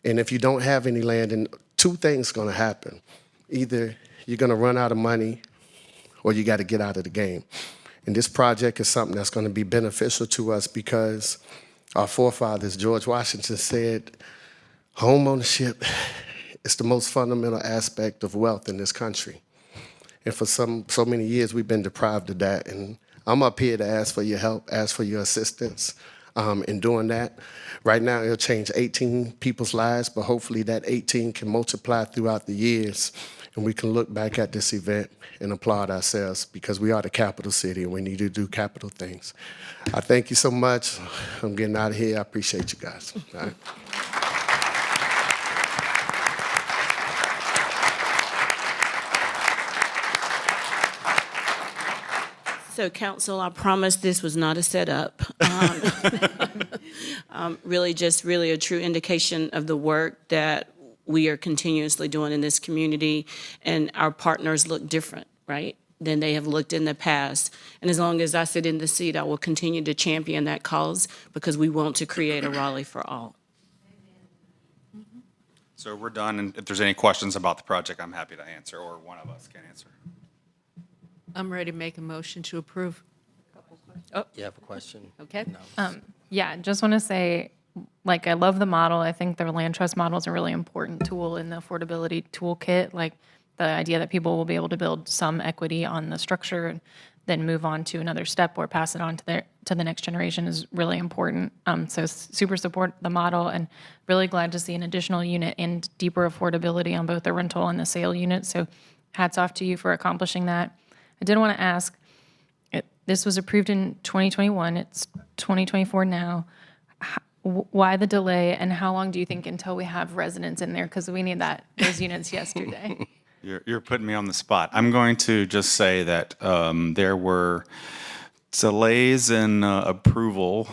And if you don't have any land, then 2 things are going to happen. Either you're going to run out of money, or you got to get out of the game. And this project is something that's going to be beneficial to us, because our forefathers, George Washington, said home ownership is the most fundamental aspect of wealth in this country. And for so many years, we've been deprived of that. And I'm up here to ask for your help, ask for your assistance in doing that. Right now, it'll change 18 people's lives, but hopefully that 18 can multiply throughout the years, and we can look back at this event and applaud ourselves, because we are the capital city and we need to do capital things. I thank you so much. I'm getting out of here. I appreciate you guys. All right. So, Council, I promise this was not a setup. Really a true indication of the work that we are continuously doing in this community, and our partners look different, right, than they have looked in the past. And as long as I sit in the seat, I will continue to champion that cause, because we want to create a Raleigh for all. So we're done, and if there's any questions about the project, I'm happy to answer, or one of us can answer. I'm ready to make a motion to approve. Oh, you have a question? Okay. No. Yeah, just want to say, like, I love the model. I think the land trust model is a really important tool in the affordability toolkit. Like, the idea that people will be able to build some equity on the structure and then move on to another step or pass it on to the next generation is really important. So super support the model and really glad to see an additional unit and deeper affordability on both the rental and the sale unit. So hats off to you for accomplishing that. I did want to ask, this was approved in 2021, it's 2024 now. Why the delay, and how long do you think until we have residents in there? Because we need those units yesterday. You're putting me on the spot. I'm going to just say that there were delays in approval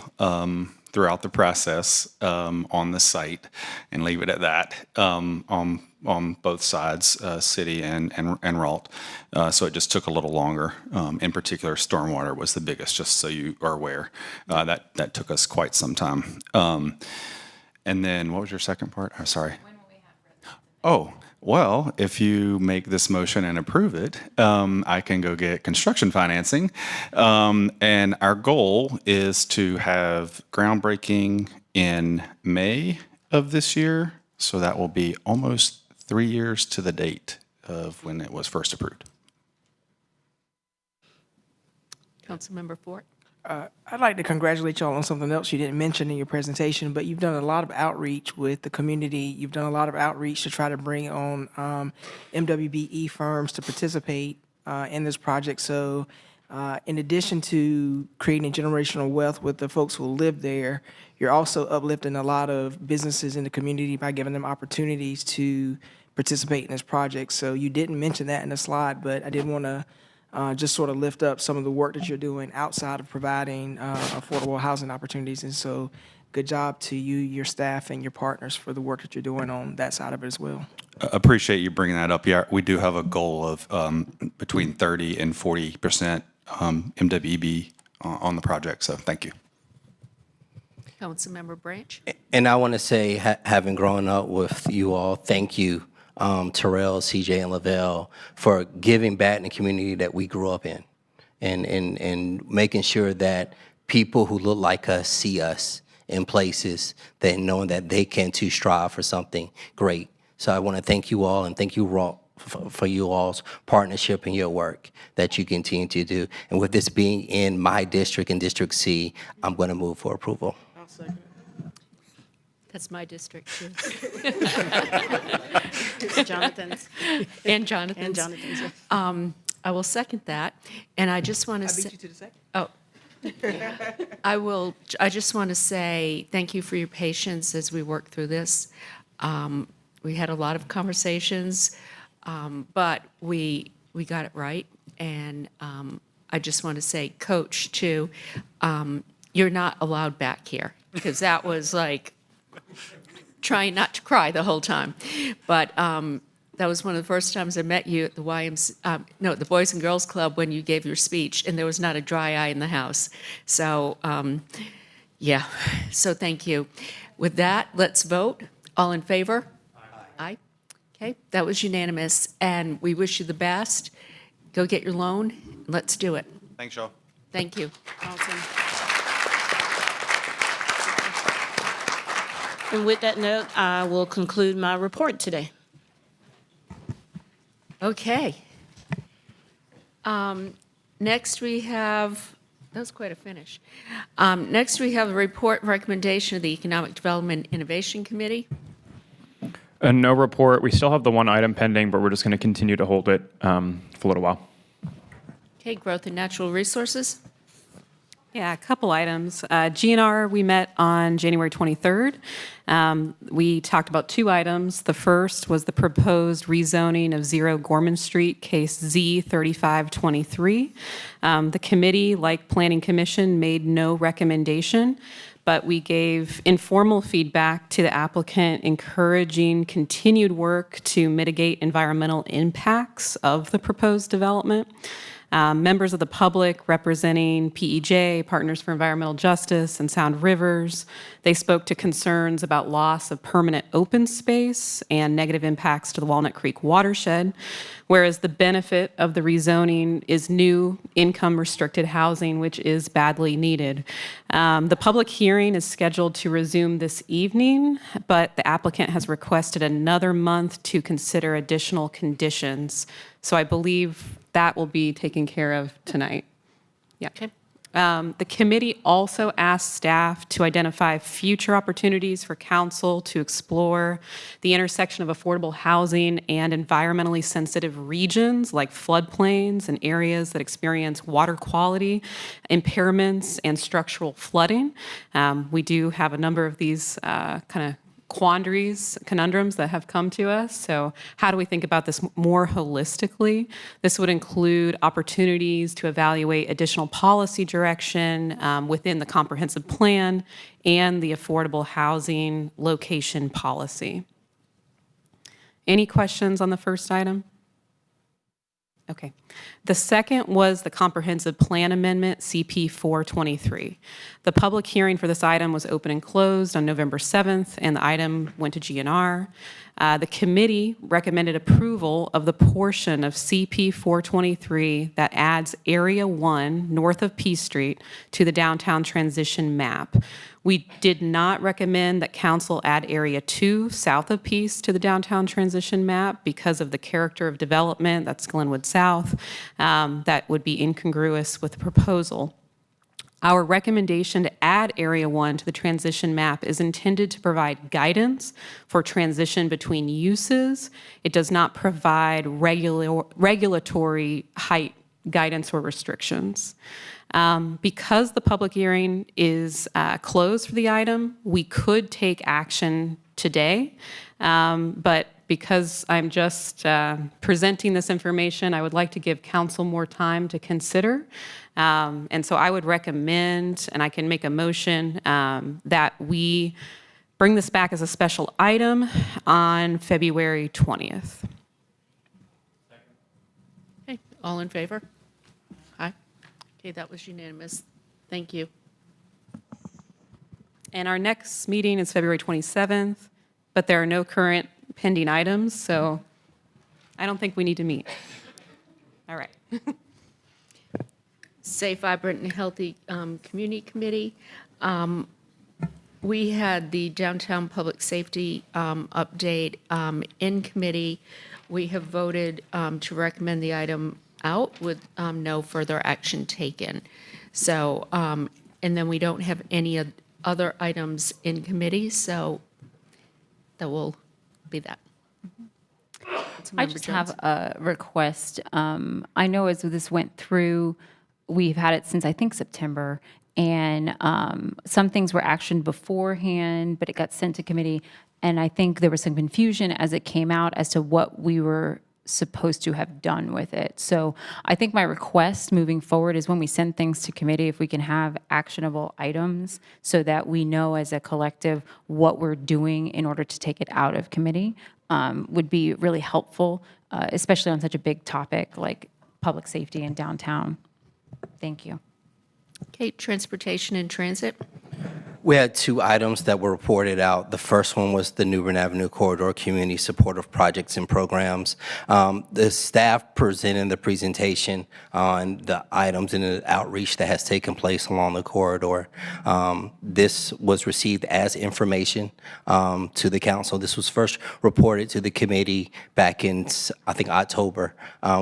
throughout the process on the site, and leave it at that, on both sides, city and RALT. So it just took a little longer. In particular, stormwater was the biggest, just so you are aware. That took us quite some time. And then what was your second part? I'm sorry. When will we have residents? Oh. Well, if you make this motion and approve it, I can go get construction financing. And our goal is to have groundbreaking in May of this year. So that will be almost 3 years to the date of when it was first approved. Councilmember Fort. I'd like to congratulate y'all on something else you didn't mention in your presentation, but you've done a lot of outreach with the community. You've done a lot of outreach to try to bring on MWBE firms to participate in this project. So in addition to creating generational wealth with the folks who live there, you're also uplifting a lot of businesses in the community by giving them opportunities to participate in this project. So you didn't mention that in the slide, but I did want to just sort of lift up some of the work that you're doing outside of providing affordable housing opportunities. And so good job to you, your staff, and your partners for the work that you're doing on that side of it as well. Appreciate you bringing that up. Yeah, we do have a goal of between 30 and 40% MWB on the project, so thank you. Councilmember Branch. And I want to say, having grown up with you all, thank you, Terrell, CJ, and Lavelle, for giving back in the community that we grew up in, and making sure that people who look like us see us in places, that knowing that they can too strive for something great. So I want to thank you all, and thank you all for you all's partnership and your work that you continue to do. And with this being in my district, in District C, I'm going to move for approval. I'll second. That's my district, too. Jonathan's. And Jonathan's. And Jonathan's, yes. I will second that, and I just want to say... I beat you to the second. Oh. I just want to say thank you for your patience as we work through this. We had a lot of conversations, but we got it right. And I just want to say, Coach, too, you're not allowed back here, because that was like trying not to cry the whole time. But that was one of the first times I met you at the the Boys and Girls Club, when you gave your speech, and there was not a dry eye in the house. So, yeah, so thank you. With that, let's vote. All in favor? Aye. Okay, that was unanimous, and we wish you the best. Go get your loan. Let's do it. Thanks, y'all. Thank you. Awesome. And with that note, I will conclude my report today. Okay. Next we have, that was quite a finish. Next we have the report and recommendation of the Economic Development Innovation Committee. No report. We still have the one item pending, but we're just going to continue to hold it for a little while. Okay, Growth and Natural Resources. Yeah, a couple items. GNR, we met on January 23rd. We talked about two items. The first was the proposed rezoning of 0 Gorman Street, case Z3523. The committee, like Planning Commission, made no recommendation, but we gave informal feedback to the applicant, encouraging continued work to mitigate environmental impacts of the proposed development. Members of the public representing PEJ, Partners for Environmental Justice, and Sound Rivers, they spoke to concerns about loss of permanent open space and negative impacts to the Walnut Creek watershed, whereas the benefit of the rezoning is new income-restricted housing, which is badly needed. The public hearing is scheduled to resume this evening, but the applicant has requested another month to consider additional conditions. So I believe that will be taken care of tonight. Yeah. Okay. The committee also asked staff to identify future opportunities for council to explore the intersection of affordable housing and environmentally sensitive regions like floodplains and areas that experience water quality impairments and structural flooding. We do have a number of these kind of conundrums that have come to us. So how do we think about this more holistically? This would include opportunities to evaluate additional policy direction within the comprehensive plan and the affordable housing location policy. Any questions on the first item? Okay. The second was the Comprehensive Plan Amendment, CP 423. The public hearing for this item was open and closed on November 7th, and the item went to GNR. The committee recommended approval of the portion of CP 423 that adds Area 1 north of P Street to the downtown transition map. We did not recommend that council add Area 2 south of Peace to the downtown transition map because of the character of development, that's Glenwood South, that would be incongruous with the proposal. Our recommendation to add Area 1 to the transition map is intended to provide guidance for transition between uses. It does not provide regulatory height guidance or restrictions. Because the public hearing is closed for the item, we could take action today, but because I'm just presenting this information, I would like to give council more time to consider. And so I would recommend, and I can make a motion, that we bring this back as a special item on February 20th. Okay, all in favor? Aye. Okay, that was unanimous. Thank you. And our next meeting is February 27th, but there are no current pending items, so I don't think we need to meet. All right. Safe, Vibrant, and Healthy Community Committee. We had the Downtown Public Safety update in committee. We have voted to recommend the item out with no further action taken. So, and then we don't have any other items in committee, so that will be that. I just have a request. I know as this went through, we've had it since I think September, and some things were actioned beforehand, but it got sent to committee, and I think there was some confusion as it came out as to what we were supposed to have done with it. So I think my request moving forward is when we send things to committee, if we can have actionable items so that we know as a collective what we're doing in order to take it out of committee, would be really helpful, especially on such a big topic like public safety in downtown. Thank you. Okay, transportation and transit. We had two items that were reported out. The first one was the New Bern Avenue Corridor Community Supportive Projects and Programs. The staff presented the presentation on the items and the outreach that has taken place along the corridor. This was received as information to the council. This was first reported to the committee back in, I think, October.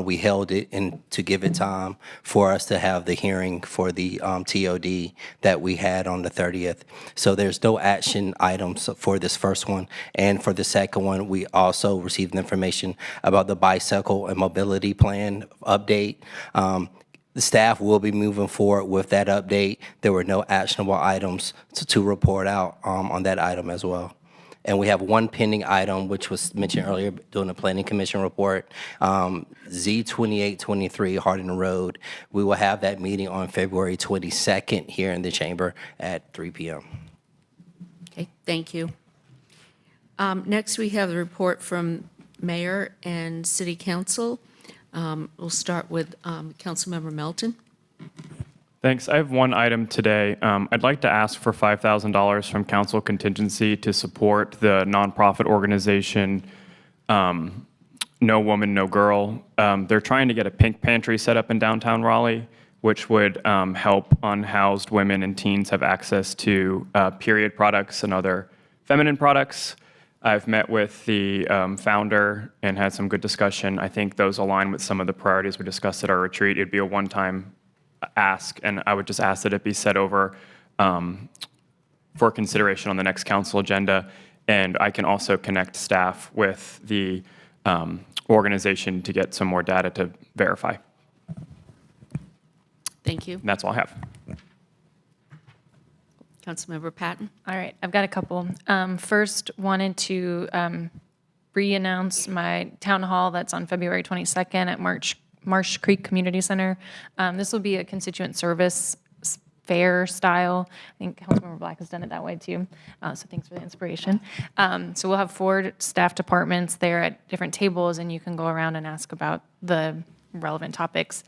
We held it to give it time for us to have the hearing for the TOD that we had on the 30th. So there's no action items for this first one. And for the second one, we also received information about the bicycle and mobility plan update. The staff will be moving forward with that update. There were no actionable items to report out on that item as well. And we have one pending item, which was mentioned earlier during the Planning Commission report, Z2823 Hardin Road. We will have that meeting on February 22nd here in the chamber at 3 p.m. Okay, thank you. Next, we have the report from Mayor and City Council. We'll start with Councilmember Melton. Thanks. I have one item today. I'd like to ask for $5,000 from council contingency to support the nonprofit organization No Woman, No Girl. They're trying to get a pink pantry set up in downtown Raleigh, which would help unhoused women and teens have access to period products and other feminine products. I've met with the founder and had some good discussion. I think those align with some of the priorities we discussed at our retreat. It'd be a one-time ask, and I would just ask that it be set over for consideration on the next council agenda. And I can also connect staff with the organization to get some more data to verify. Thank you. And that's all I have. Councilmember Patton. All right, I've got a couple. First, wanted to re-announce my town hall that's on February 22nd at Marsh Creek Community Center. This will be a constituent service fair style. I think Councilmember Black has done it that way too. So thanks for the inspiration. So we'll have 4 staff departments there at different tables, and you can go around and ask about the relevant topics.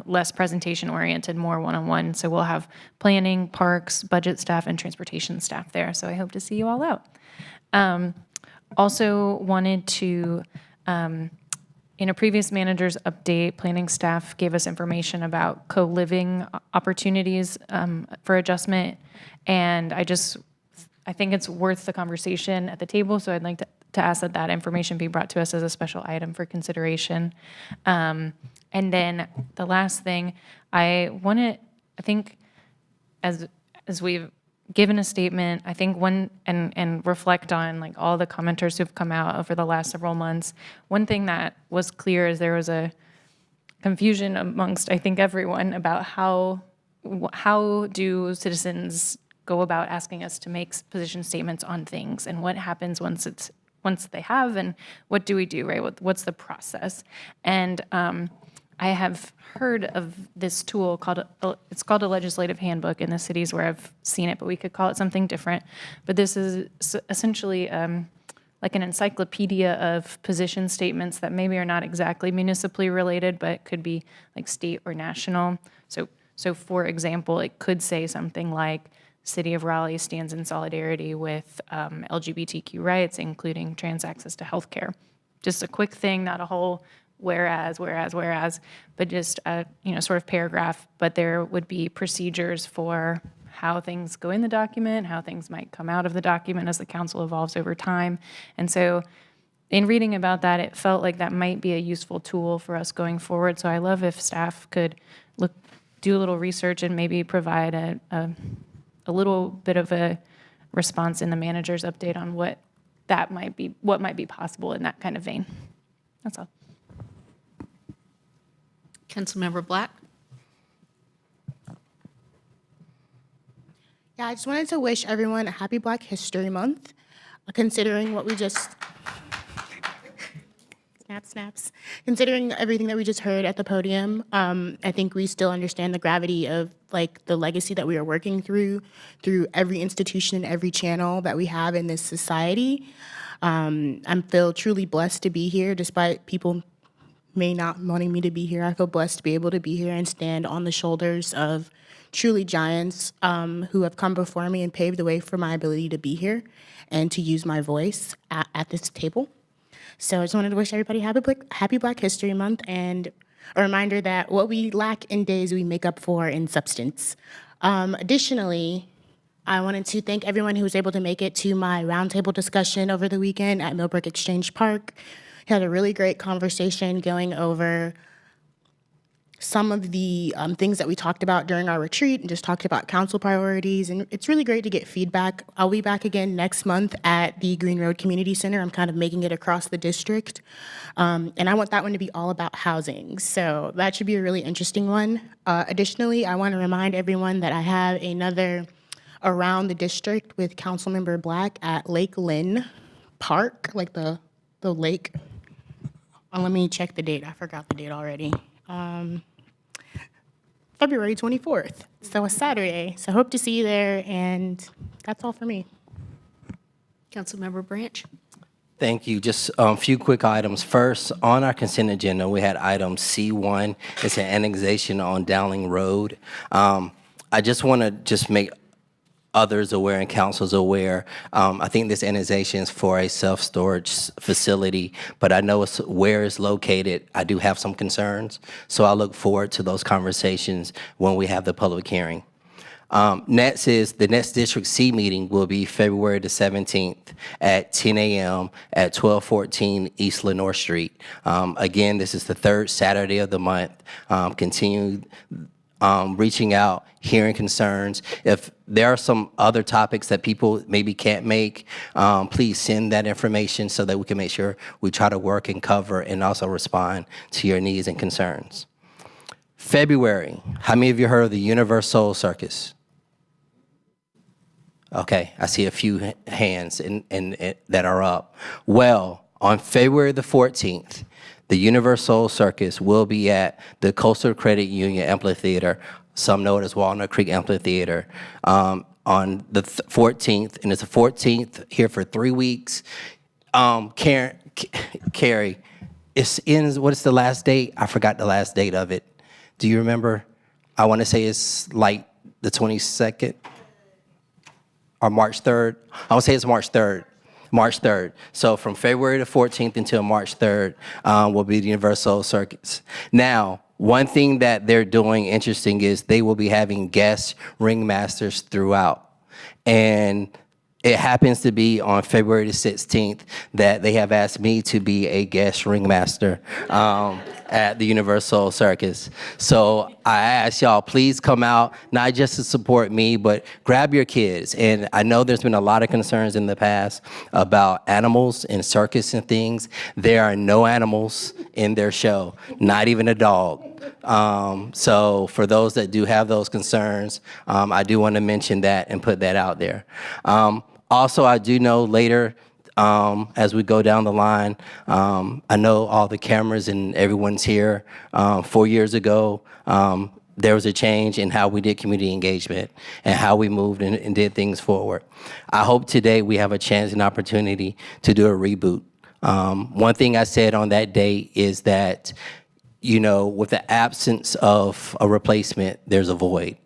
Less presentation oriented, more one-on-one. So we'll have planning, parks, budget staff, and transportation staff there. So I hope to see you all out. Also wanted to, in a previous manager's update, planning staff gave us information about co-living opportunities for adjustment. And I think it's worth the conversation at the table. So I'd like to ask that that information be brought to us as a special item for consideration. And then the last thing, I think as we've given a statement, I think and reflect on like all the commenters who've come out over the last several months, one thing that was clear is there was a confusion amongst, I think, everyone about how do citizens go about asking us to make position statements on things, and what happens once they have, and what do we do, right? What's the process? And I have heard of this tool called a legislative handbook in the cities where I've seen it, but we could call it something different. But this is essentially like an encyclopedia of position statements that maybe are not exactly municipally related, but could be like state or national. So for example, it could say something like, City of Raleigh stands in solidarity with LGBTQ rights, including trans access to healthcare. Just a quick thing, not a whole whereas, but just a sort of paragraph. But there would be procedures for how things go in the document, how things might come out of the document as the council evolves over time. And so in reading about that, it felt like that might be a useful tool for us going forward. So I love if staff could do a little research and maybe provide a little bit of a response in the manager's update on what might be possible in that kind of vein. That's all. Councilmember Black. Yeah, I just wanted to wish everyone a happy Black History Month, considering what we just snaps. Considering everything that we just heard at the podium, I think we still understand the gravity of like the legacy that we are working through every institution and every channel that we have in this society. I feel truly blessed to be here, despite people may not wanting me to be here. I feel blessed to be able to be here and stand on the shoulders of truly giants who have come before me and paved the way for my ability to be here and to use my voice at this table. So I just wanted to wish everybody happy Black History Month, and a reminder that what we lack in days, we make up for in substance. Additionally, I wanted to thank everyone who was able to make it to my roundtable discussion over the weekend at Millbrook Exchange Park. We had a really great conversation going over some of the things that we talked about during our retreat and just talked about council priorities. And it's really great to get feedback. I'll be back again next month at the Green Road Community Center. I'm kind of making it across the district. And I want that one to be all about housing. So that should be a really interesting one. Additionally, I want to remind everyone that I have another around the district with Councilmember Black at Lake Lynn Park, like the lake. Let me check the date. I forgot the date already. February 24th, so a Saturday. So hope to see you there, and that's all for me. Councilmember Branch. Thank you. Just a few quick items. First, on our consent agenda, we had item C1. It's an annexation on Dowling Road. I just want to just make others aware and councils aware. I think this annexation is for a self-storage facility, but I know it's where it's located. I do have some concerns, so I look forward to those conversations when we have the public hearing. Next is the next District C meeting will be February the 17th at 10 a.m. at 1214 East Lenore Street. Again, this is the third Saturday of the month. Continue reaching out, hearing concerns. If there are some other topics that people maybe can't make, please send that information so that we can make sure we try to work and cover and also respond to your needs and concerns. February, how many of you heard of the Universal Circus? Okay, I see a few hands that are up. Well, on February the 14th, the Universal Circus will be at the Coastal Credit Union Amphitheater, some know it as Walnut Creek Amphitheater, on the 14th, and it's the 14th here for 3 weeks. Carrie, it's in, what is the last date? I forgot the last date of it. Do you remember? I want to say it's like the 22nd or March 3rd. I want to say it's March 3rd. March 3rd. So from February the 14th until March 3rd will be the Universal Circus. Now, one thing that they're doing interesting is they will be having guest ringmasters throughout. And it happens to be on February the 16th that they have asked me to be a guest ringmaster at the Universal Circus. So I ask y'all, please come out, not just to support me, but grab your kids. And I know there's been a lot of concerns in the past about animals in circus and things. There are no animals in their show, not even a dog. So for those that do have those concerns, I do want to mention that and put that out there. Also, I do know later, as we go down the line, I know all the cameras and everyone's here. 4 years ago, there was a change in how we did community engagement and how we moved and did things forward. I hope today we have a chance and opportunity to do a reboot. One thing I said on that day is that, you know, with the absence of a replacement, there's a void.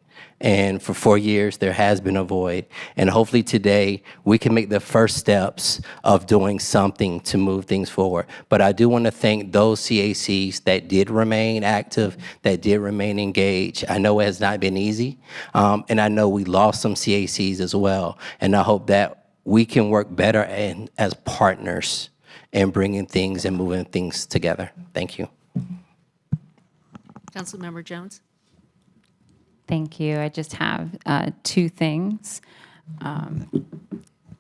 And for 4 years, there has been a void. And hopefully today, we can make the first steps of doing something to move things forward. But I do want to thank those CACs that did remain active, that did remain engaged. I know it has not been easy. And I know we lost some CACs as well. And I hope that we can work better and as partners in bringing things and moving things together. Thank you. Councilmember Jones. Thank you. I just have two things.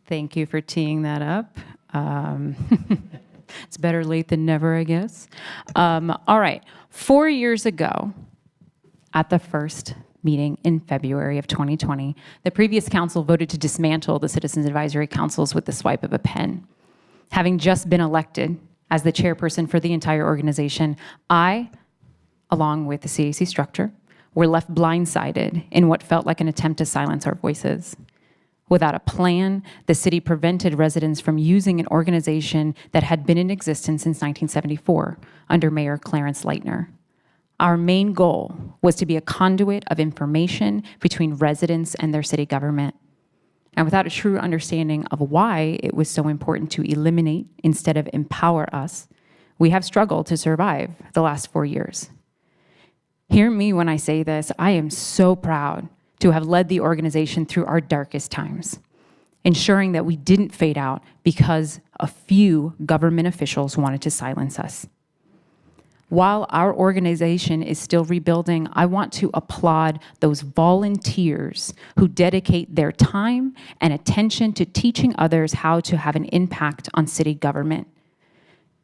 Thank you for teeing that up. It's better late than never, I guess. All right. 4 years ago, at the first meeting in February of 2020, the previous council voted to dismantle the Citizens Advisory Councils with the swipe of a pen. Having just been elected as the chairperson for the entire organization, I, along with the CAC structure, were left blindsided in what felt like an attempt to silence our voices. Without a plan, the city prevented residents from using an organization that had been in existence since 1974 under Mayor Clarence Leitner. Our main goal was to be a conduit of information between residents and their city government. And without a true understanding of why it was so important to eliminate instead of empower us, we have struggled to survive the last 4 years. Hear me when I say this, I am so proud to have led the organization through our darkest times, ensuring that we didn't fade out because a few government officials wanted to silence us. While our organization is still rebuilding, I want to applaud those volunteers who dedicate their time and attention to teaching others how to have an impact on city government.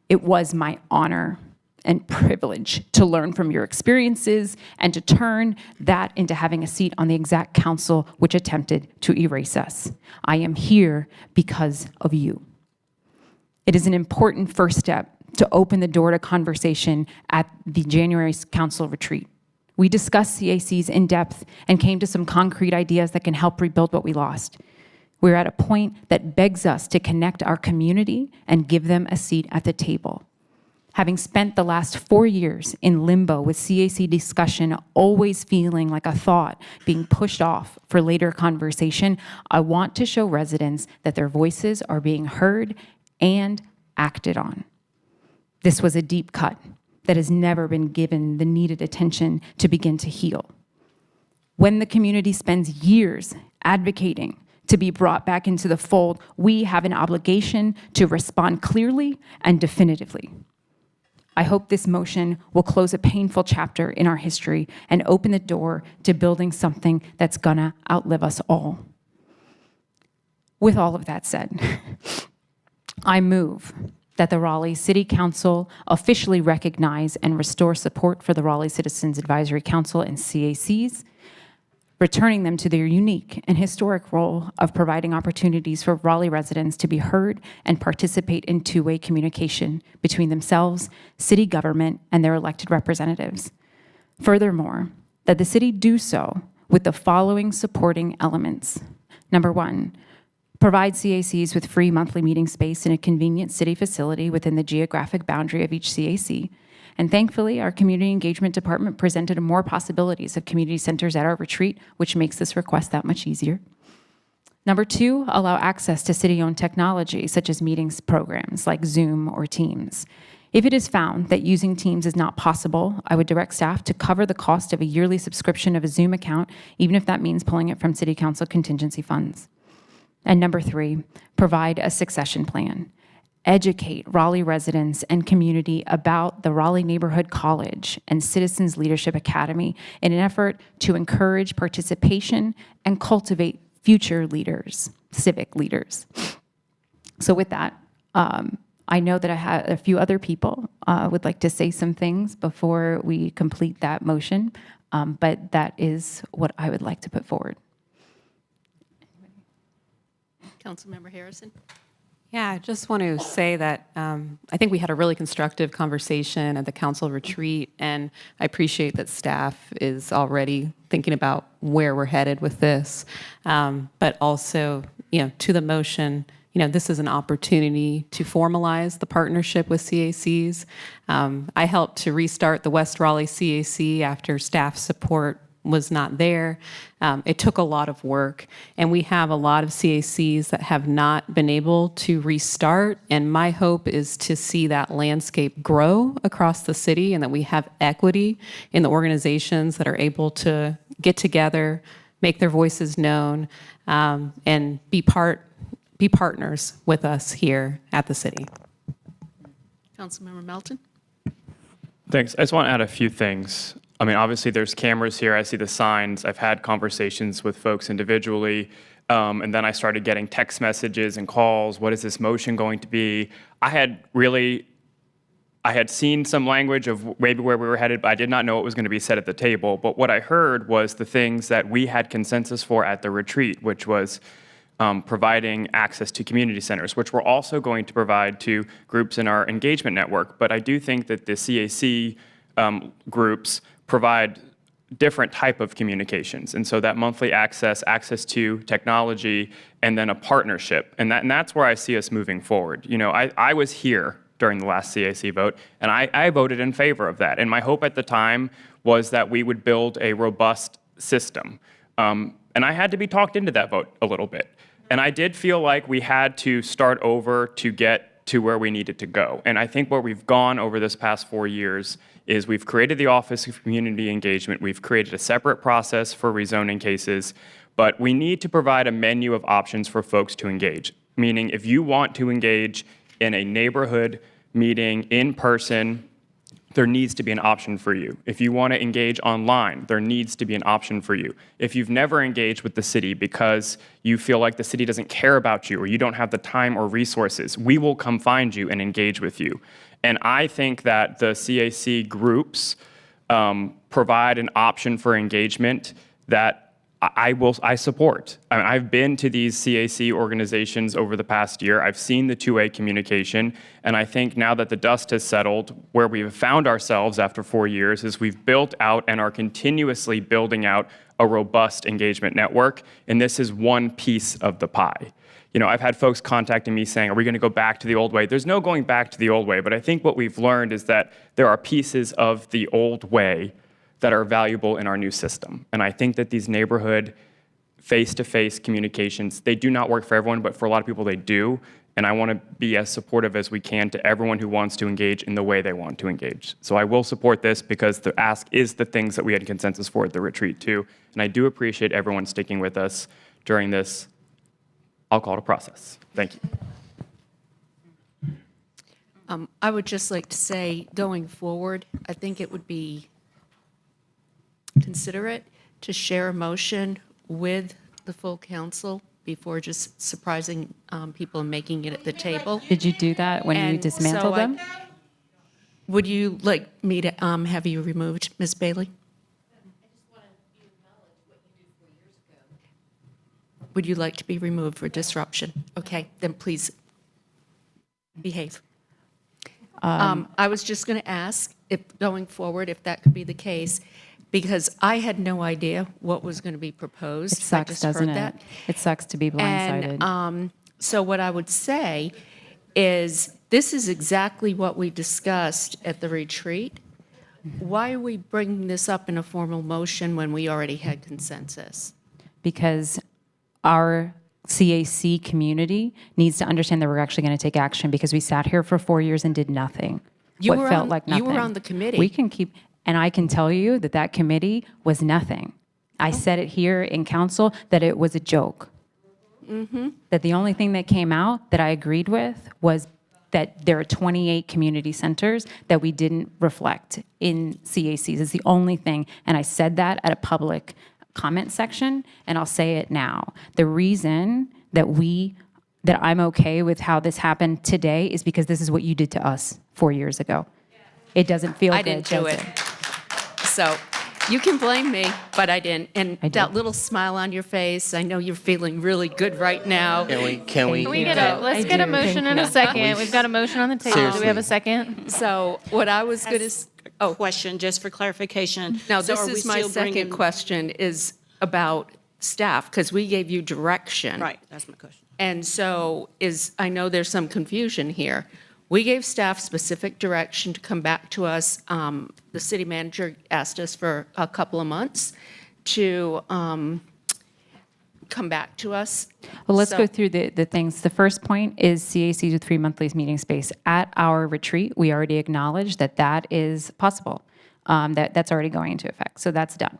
It was my honor and privilege to learn from your experiences and to turn that into having a seat on the exact council which attempted to erase us. I am here because of you. It is an important first step to open the door to conversation at the January council retreat. We discussed CACs in depth and came to some concrete ideas that can help rebuild what we lost. We're at a point that begs us to connect our community and give them a seat at the table. Having spent the last 4 years in limbo with CAC discussion, always feeling like a thought being pushed off for later conversation, I want to show residents that their voices are being heard and acted on. This was a deep cut that has never been given the needed attention to begin to heal. When the community spends years advocating to be brought back into the fold, we have an obligation to respond clearly and definitively. I hope this motion will close a painful chapter in our history and open the door to building something that's gonna outlive us all. With all of that said, I move that the Raleigh City Council officially recognize and restore support for the Raleigh Citizens Advisory Council and CACs, returning them to their unique and historic role of providing opportunities for Raleigh residents to be heard and participate in two-way communication between themselves, city government, and their elected representatives. Furthermore, that the city do so with the following supporting elements. Number one, provide CACs with free monthly meeting space in a convenient city facility within the geographic boundary of each CAC. And thankfully, our community engagement department presented more possibilities of community centers at our retreat, which makes this request that much easier. Number two, allow access to city-owned technology, such as meetings programs like Zoom or Teams. If it is found that using Teams is not possible, I would direct staff to cover the cost of a yearly subscription of a Zoom account, even if that means pulling it from City Council contingency funds. And number three, provide a succession plan. Educate Raleigh residents and community about the Raleigh Neighborhood College and Citizens Leadership Academy in an effort to encourage participation and cultivate future leaders, civic leaders. So with that, I know that I had a few other people would like to say some things before we complete that motion, but that is what I would like to put forward. Councilmember Harrison. Yeah, I just want to say that I think we had a really constructive conversation at the council retreat, and I appreciate that staff is already thinking about where we're headed with this. But also, to the motion, this is an opportunity to formalize the partnership with CACs. I helped to restart the West Raleigh CAC after staff support was not there. It took a lot of work, and we have a lot of CACs that have not been able to restart, and my hope is to see that landscape grow across the city and that we have equity in the organizations that are able to get together, make their voices known, and be partners with us here at the city. Councilmember Melton. Thanks. I just want to add a few things. I mean, obviously there's cameras here. I see the signs. I've had conversations with folks individually. And then I started getting text messages and calls. What is this motion going to be? I had seen some language of maybe where we were headed, but I did not know what was going to be said at the table. But what I heard was the things that we had consensus for at the retreat, which was providing access to community centers, which we're also going to provide to groups in our engagement network. But I do think that the CAC groups provide different type of communications. And so that monthly access to technology, and then a partnership. And that's where I see us moving forward. I was here during the last CAC vote, and I voted in favor of that. And my hope at the time was that we would build a robust system. And I had to be talked into that vote a little bit. And I did feel like we had to start over to get to where we needed to go. And I think where we've gone over this past 4 years is we've created the Office of Community Engagement. We've created a separate process for rezoning cases, but we need to provide a menu of options for folks to engage. Meaning, if you want to engage in a neighborhood meeting in person, there needs to be an option for you. If you want to engage online, there needs to be an option for you. If you've never engaged with the city because you feel like the city doesn't care about you or you don't have the time or resources, we will come find you and engage with you. And I think that the CAC groups provide an option for engagement that I support. I mean, I've been to these CAC organizations over the past year. I've seen the two-way communication, and I think now that the dust has settled, where we've found ourselves after 4 years is we've built out and are continuously building out a robust engagement network, and this is one piece of the pie. You know, I've had folks contacting me saying, are we going to go back to the old way? There's no going back to the old way, but I think what we've learned is that there are pieces of the old way that are valuable in our new system. And I think that these neighborhood face-to-face communications, they do not work for everyone, but for a lot of people they do. And I want to be as supportive as we can to everyone who wants to engage in the way they want to engage. So I will support this because the ask is the things that we had consensus for at the retreat too. And I do appreciate everyone sticking with us during this, I'll call it a process. Thank you. I would just like to say, going forward, I think it would be considerate to share a motion with the full council before just surprising people and making it at the table. Did you do that when you And dismantled so them? Would you like me to have you removed, Ms. Bailey? Would you like to be removed for disruption? Okay, then please behave. I was just going to ask if going forward, if that could be the case, because I had no idea what was going to be proposed. It sucks, I just doesn't heard it? that. It sucks to be blindsided. And so what I would say is this is exactly what we discussed at the retreat. Why are we bringing this up in a formal motion when we already had consensus? Because our CAC community needs to understand that we're actually going to take action because we sat here for 4 years and did nothing. You What were felt on- like you nothing. were on the committee. We can keep, and I can tell you that that committee was nothing. I said it here in council that it was a joke. That the only thing that came out that I agreed with was that there are 28 community centers that we didn't reflect in CACs. It's the only thing. And I said that at a public comment section, and I'll say it now. The reason that I'm okay with how this happened today is because this is what you did to us 4 years ago. It doesn't feel I good, didn't do does it. So you can blame me, but I didn't. And I did. that little smile on your face, I know you're feeling really good right now. Can we Can we get let's I get a do. motion in a second. We've got a motion on the table. Do we have a second? So what I was going to, Question, just for clarification. now So this are we is my still second bringing- question is about staff, because we gave you direction. Right, that's my question. And so I know there's some confusion here. We gave staff specific direction to come back to us. The city manager asked us for a couple of months to come back to us. Well, let's So- go through the things. The first point is CACs with 3 monthly meeting space. At our retreat, we already acknowledged that that is possible. That's already going into effect, so that's done.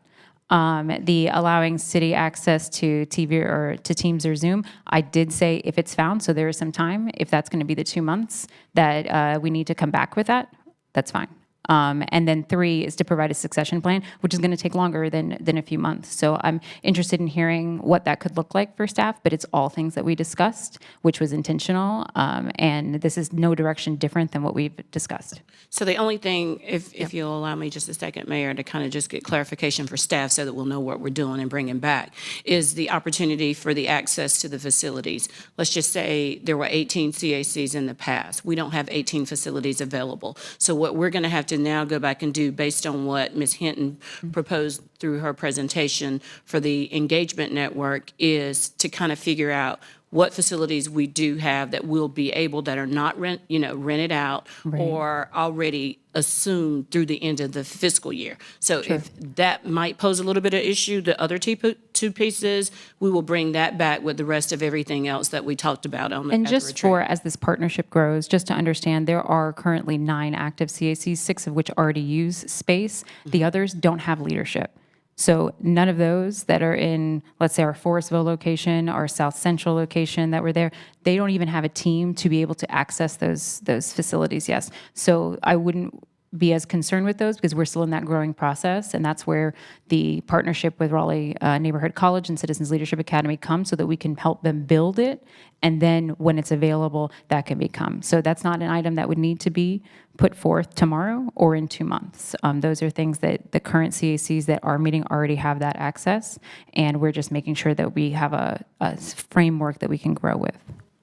The allowing city access to TV or to Teams or Zoom, I did say if it's found, so there is some time, if that's going to be the 2 months, that we need to come back with that, that's fine. And then 3 is to provide a succession plan, which is going to take longer than a few months. So I'm interested in hearing what that could look like for staff, but it's all things that we discussed, which was intentional. And this is no direction different than what we've discussed. So the only thing, if you'll allow me just a second, Mayor, to kind of just get clarification for staff so that we'll know what we're doing and bringing back, is the opportunity for the access to the facilities. Let's just say there were 18 CACs in the past. We don't have 18 facilities available. So what we're going to have to now go back and do, based on what Ms. Hinton proposed through her presentation for the engagement network, is to kind of figure out what facilities we do have that will be able, that are not rented out or already assumed through the end of the fiscal year. So if that might pose a little bit of issue, the other two pieces, we will bring that back with the rest of everything else that we talked about on the And at the just retreat. for, as this partnership grows, just to understand, there are currently 9 active CACs, 6 of which already use space. The others don't have leadership. So none of those that are in, let's say, our Forestville location, our South Central location that were there, they don't even have a team to be able to access those facilities, yes. So I wouldn't be as concerned with those because we're still in that growing process. And that's where the partnership with Raleigh Neighborhood College and Citizens Leadership Academy comes so that we can help them build it. And then when it's available, that can become. So that's not an item that would need to be put forth tomorrow or in 2 months. Those are things that the current CACs that are meeting already have that access. And we're just making sure that we have a framework that we can grow with.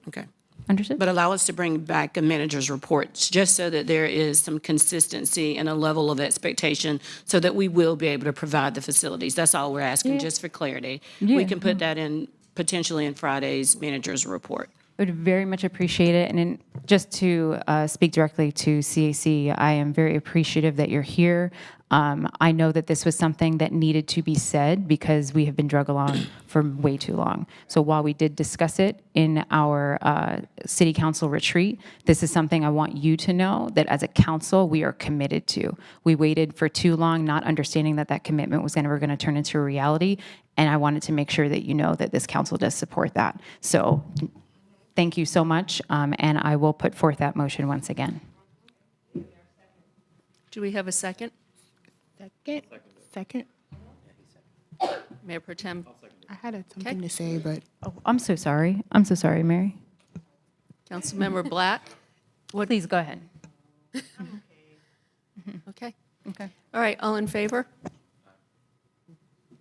Okay. Understood? But allow us to bring back a manager's report, just so that there is some consistency and a level of expectation, so that we will be able to provide the facilities. That's all we're asking, just for clarity. We can put that in, potentially in Friday's manager's report. Would very much appreciate it. And then just to speak directly to CAC, I am very appreciative that you're here. I know that this was something that needed to be said because we have been drug along for way too long. So while we did discuss it in our city council retreat, this is something I want you to know that as a council, we are committed to. We waited for too long, not understanding that that commitment was never going to turn into a reality. And I wanted to make sure that you know that this council does support that. So thank you so much, and I will put forth that motion once again. Do we have a second? Second. Mayor Pro Tem? I had something to say, but Oh, I'm so sorry. I'm so sorry, Mary. Councilmember Black? Please go ahead. Okay. Okay. All right, all in favor?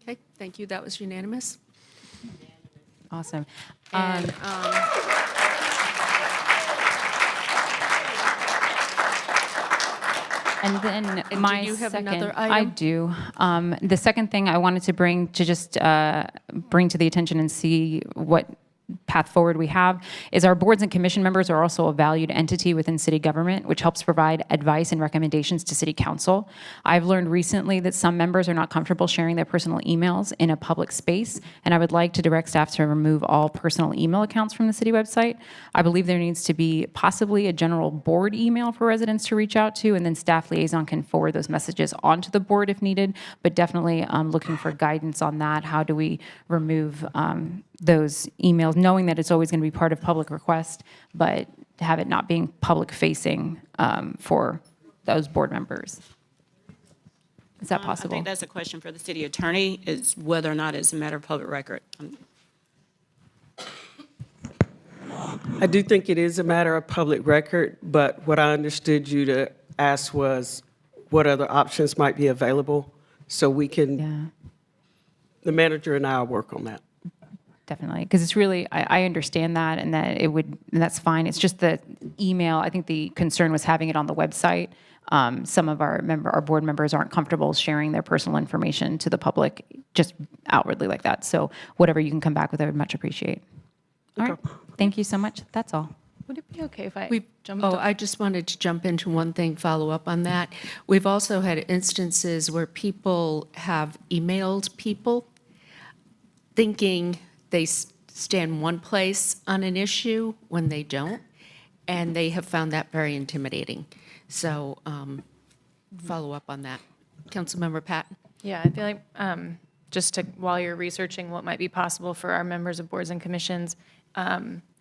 Okay, thank you. That was unanimous. Awesome. And, And then And my do you have second, another I item? do. The second thing I wanted to bring to just bring to the attention and see what path forward we have is our boards and commission members are also a valued entity within city government, which helps provide advice and recommendations to city council. I've learned recently that some members are not comfortable sharing their personal emails in a public space, and I would like to direct staff to remove all personal email accounts from the city website. I believe there needs to be possibly a general board email for residents to reach out to, and then staff liaison can forward those messages onto the board if needed, but definitely looking for guidance on that. How do we remove those emails, knowing that it's always going to be part of public request, but to have it not being public facing for those board members. Is that I possible? think that's a question for the city attorney, is whether or not it's a matter of public record. I do think it is a matter of public record, but what I understood you to ask was what other options might be available, so we can, the manager and I will work on that. Definitely, because it's really, I understand that, and that it would, and that's fine. It's just the email. I think the concern was having it on the website. Some of our board members aren't comfortable sharing their personal information to the public just outwardly like that. So whatever you can come back with, I would much appreciate. All right, thank you so much. That's all. Would it be okay if I We, jumped oh, up? I just wanted to jump into one thing, follow up on that. We've also had instances where people have emailed people thinking they stand one place on an issue when they don't, and they have found that very intimidating. So follow up on that. Councilmember Patton? Yeah, I feel like just to, while you're researching what might be possible for our members of boards and commissions,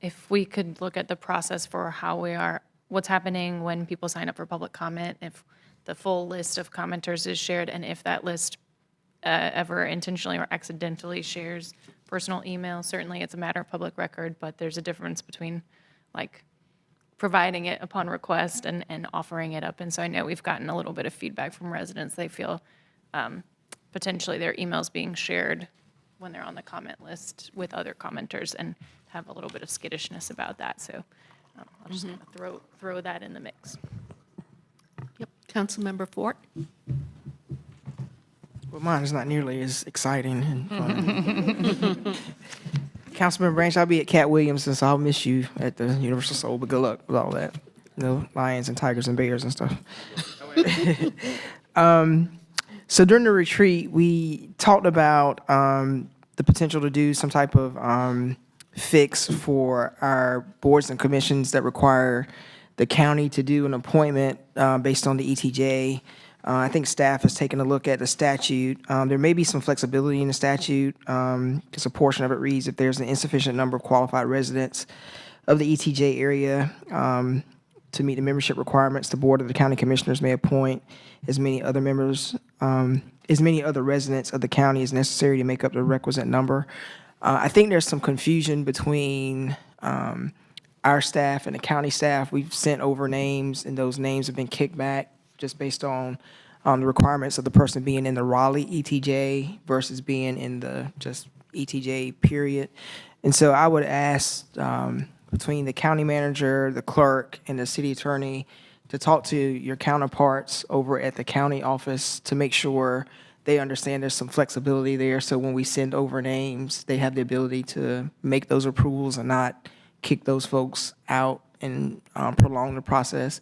if we could look at the process for how we are, what's happening when people sign up for public comment, if the full list of commenters is shared, and if that list ever intentionally or accidentally shares personal email, certainly it's a matter of public record, but there's a difference between like providing it upon request and offering it up. And so I know we've gotten a little bit of feedback from residents. They feel potentially their emails being shared when they're on the comment list with other commenters and have a little bit of skittishness about that. So I'll just kind of throw that in the mix. Yep. Councilmember Fort? Well, mine is not nearly as exciting and fun. Councilman Branch, I'll be at Cat Williams, and so I'll miss you at the Universal Soul, but good luck with all that. You know, lions and tigers and bears and stuff. So during the retreat, we talked about the potential to do some type of fix for our boards and commissions that require the county to do an appointment based on the ETJ. I think staff has taken a look at the statute. There may be some flexibility in the statute because a portion of it reads if there's an insufficient number of qualified residents of the ETJ area to meet the membership requirements, the Board of the County Commissioners may appoint as many other members, as many other residents of the county as necessary to make up the requisite number. I think there's some confusion between our staff and the county staff. We've sent over names, and those names have been kicked back just based on the requirements of the person being in the Raleigh ETJ versus being in the just ETJ period. And so I would ask between the county manager, the clerk, and the city attorney to talk to your counterparts over at the county office to make sure they understand there's some flexibility there. So when we send over names, they have the ability to make those approvals and not kick those folks out and prolong the process.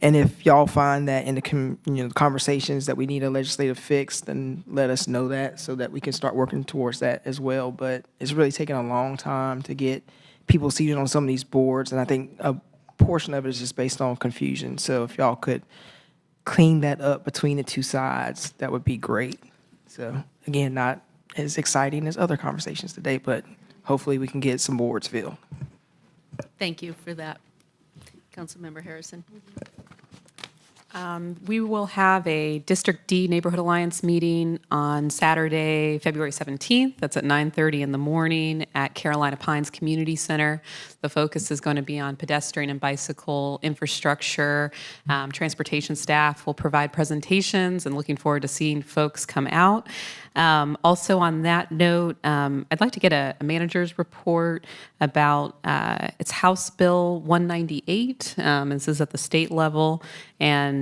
And if y'all find that in the conversations that we need a legislative fix, then let us know that so that we can start working towards that as well. But it's really taken a long time to get people seated on some of these boards, and I think a portion of it is just based on confusion. So if y'all could clean that up between the two sides, that would be great. So again, not as exciting as other conversations today, but hopefully we can get some boards filled. Thank you for that. Councilmember Harrison. We will have a District D Neighborhood Alliance meeting on Saturday, February 17th. That's at 9:30 in the morning at Carolina Pines Community Center. The focus is going to be on pedestrian and bicycle infrastructure. Transportation staff will provide presentations, and looking forward to seeing folks come out. Also on that note, I'd like to get a manager's report about it's House Bill 198. This is at the state level, and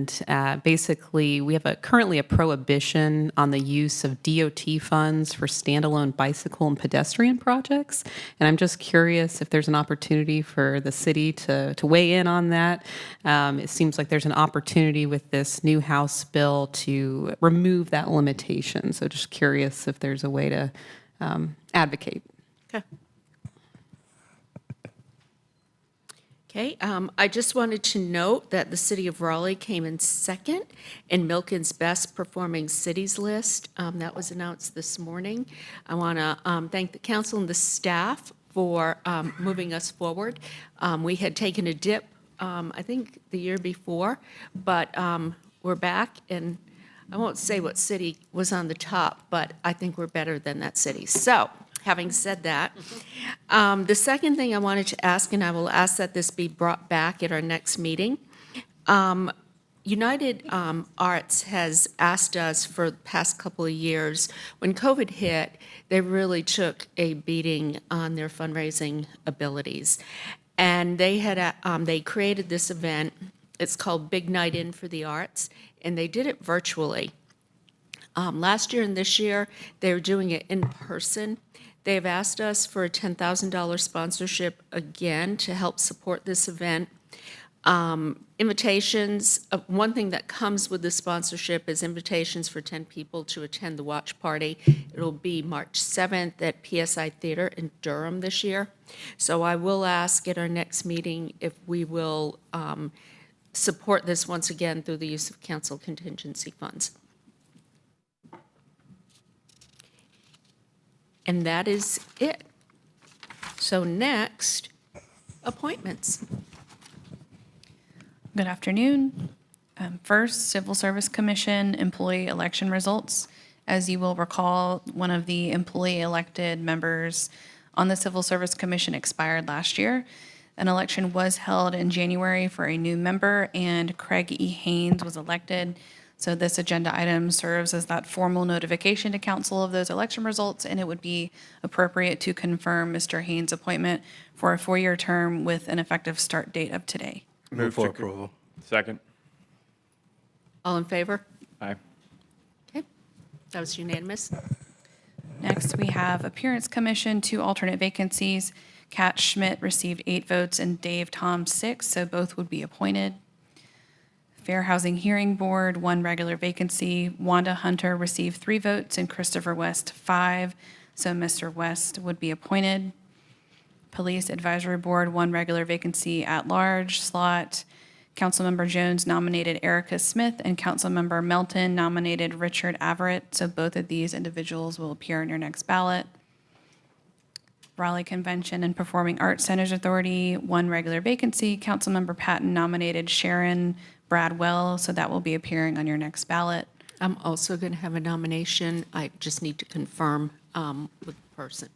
basically we have currently a prohibition on the use of DOT funds for standalone bicycle and pedestrian projects. And I'm just curious if there's an opportunity for the city to weigh in on that. It seems like there's an opportunity with this new House bill to remove that limitation. So just curious if there's a way to advocate. Okay. Okay, I just wanted to note that the city of Raleigh came in second in Milken's Best Performing Cities list. That was announced this morning. I want to thank the council and the staff for moving us forward. We had taken a dip, I think, the year before, but we're back, and I won't say what city was on the top, but I think we're better than that city. So, having said that, the second thing I wanted to ask, and I will ask that this be brought back at our next meeting, United Arts has asked us for the past couple of years, when COVID hit, they really took a beating on their fundraising abilities. And they created this event. It's called Big Night In for the Arts, and they did it virtually. Last year and this year, they were doing it in person. They've asked us for a $10,000 sponsorship again to help support this event. Invitations, one thing that comes with the sponsorship is invitations for 10 people to attend the watch party. It'll be March 7th at PSI Theater in Durham this year. So I will ask at our next meeting if we will support this once again through the use of council contingency funds. And that is it. So next, appointments. Good afternoon. First, Civil Service Commission employee election results. As you will recall, one of the employee elected members on the Civil Service Commission expired last year. An election was held in January for a new member, and Craig E. Haynes was elected. So this agenda item serves as that formal notification to council of those election results, and it would be appropriate to confirm Mr. Haynes' appointment for a 4-year term with an effective start date of today. Move for approval. Second. All in favor? Aye. Okay, that was unanimous. Next, we have Appearance Commission, 2 alternate vacancies. Kat Schmidt received 8 votes and Dave Tom 6, so both would be appointed. Fair Housing Hearing Board, 1 regular vacancy. Wanda Hunter received 3 votes and Christopher West 5, so Mr. West would be appointed. Police Advisory Board, 1 regular vacancy at large slot. Councilmember Jones nominated Erica Smith, and Councilmember Melton nominated Richard Averett, so both of these individuals will appear in your next ballot. Raleigh Convention and Performing Arts Centers Authority, 1 regular vacancy. Councilmember Patton nominated Sharon Bradwell, so that will be appearing on your next ballot. I'm also going to have a nomination. I just need to confirm with the person.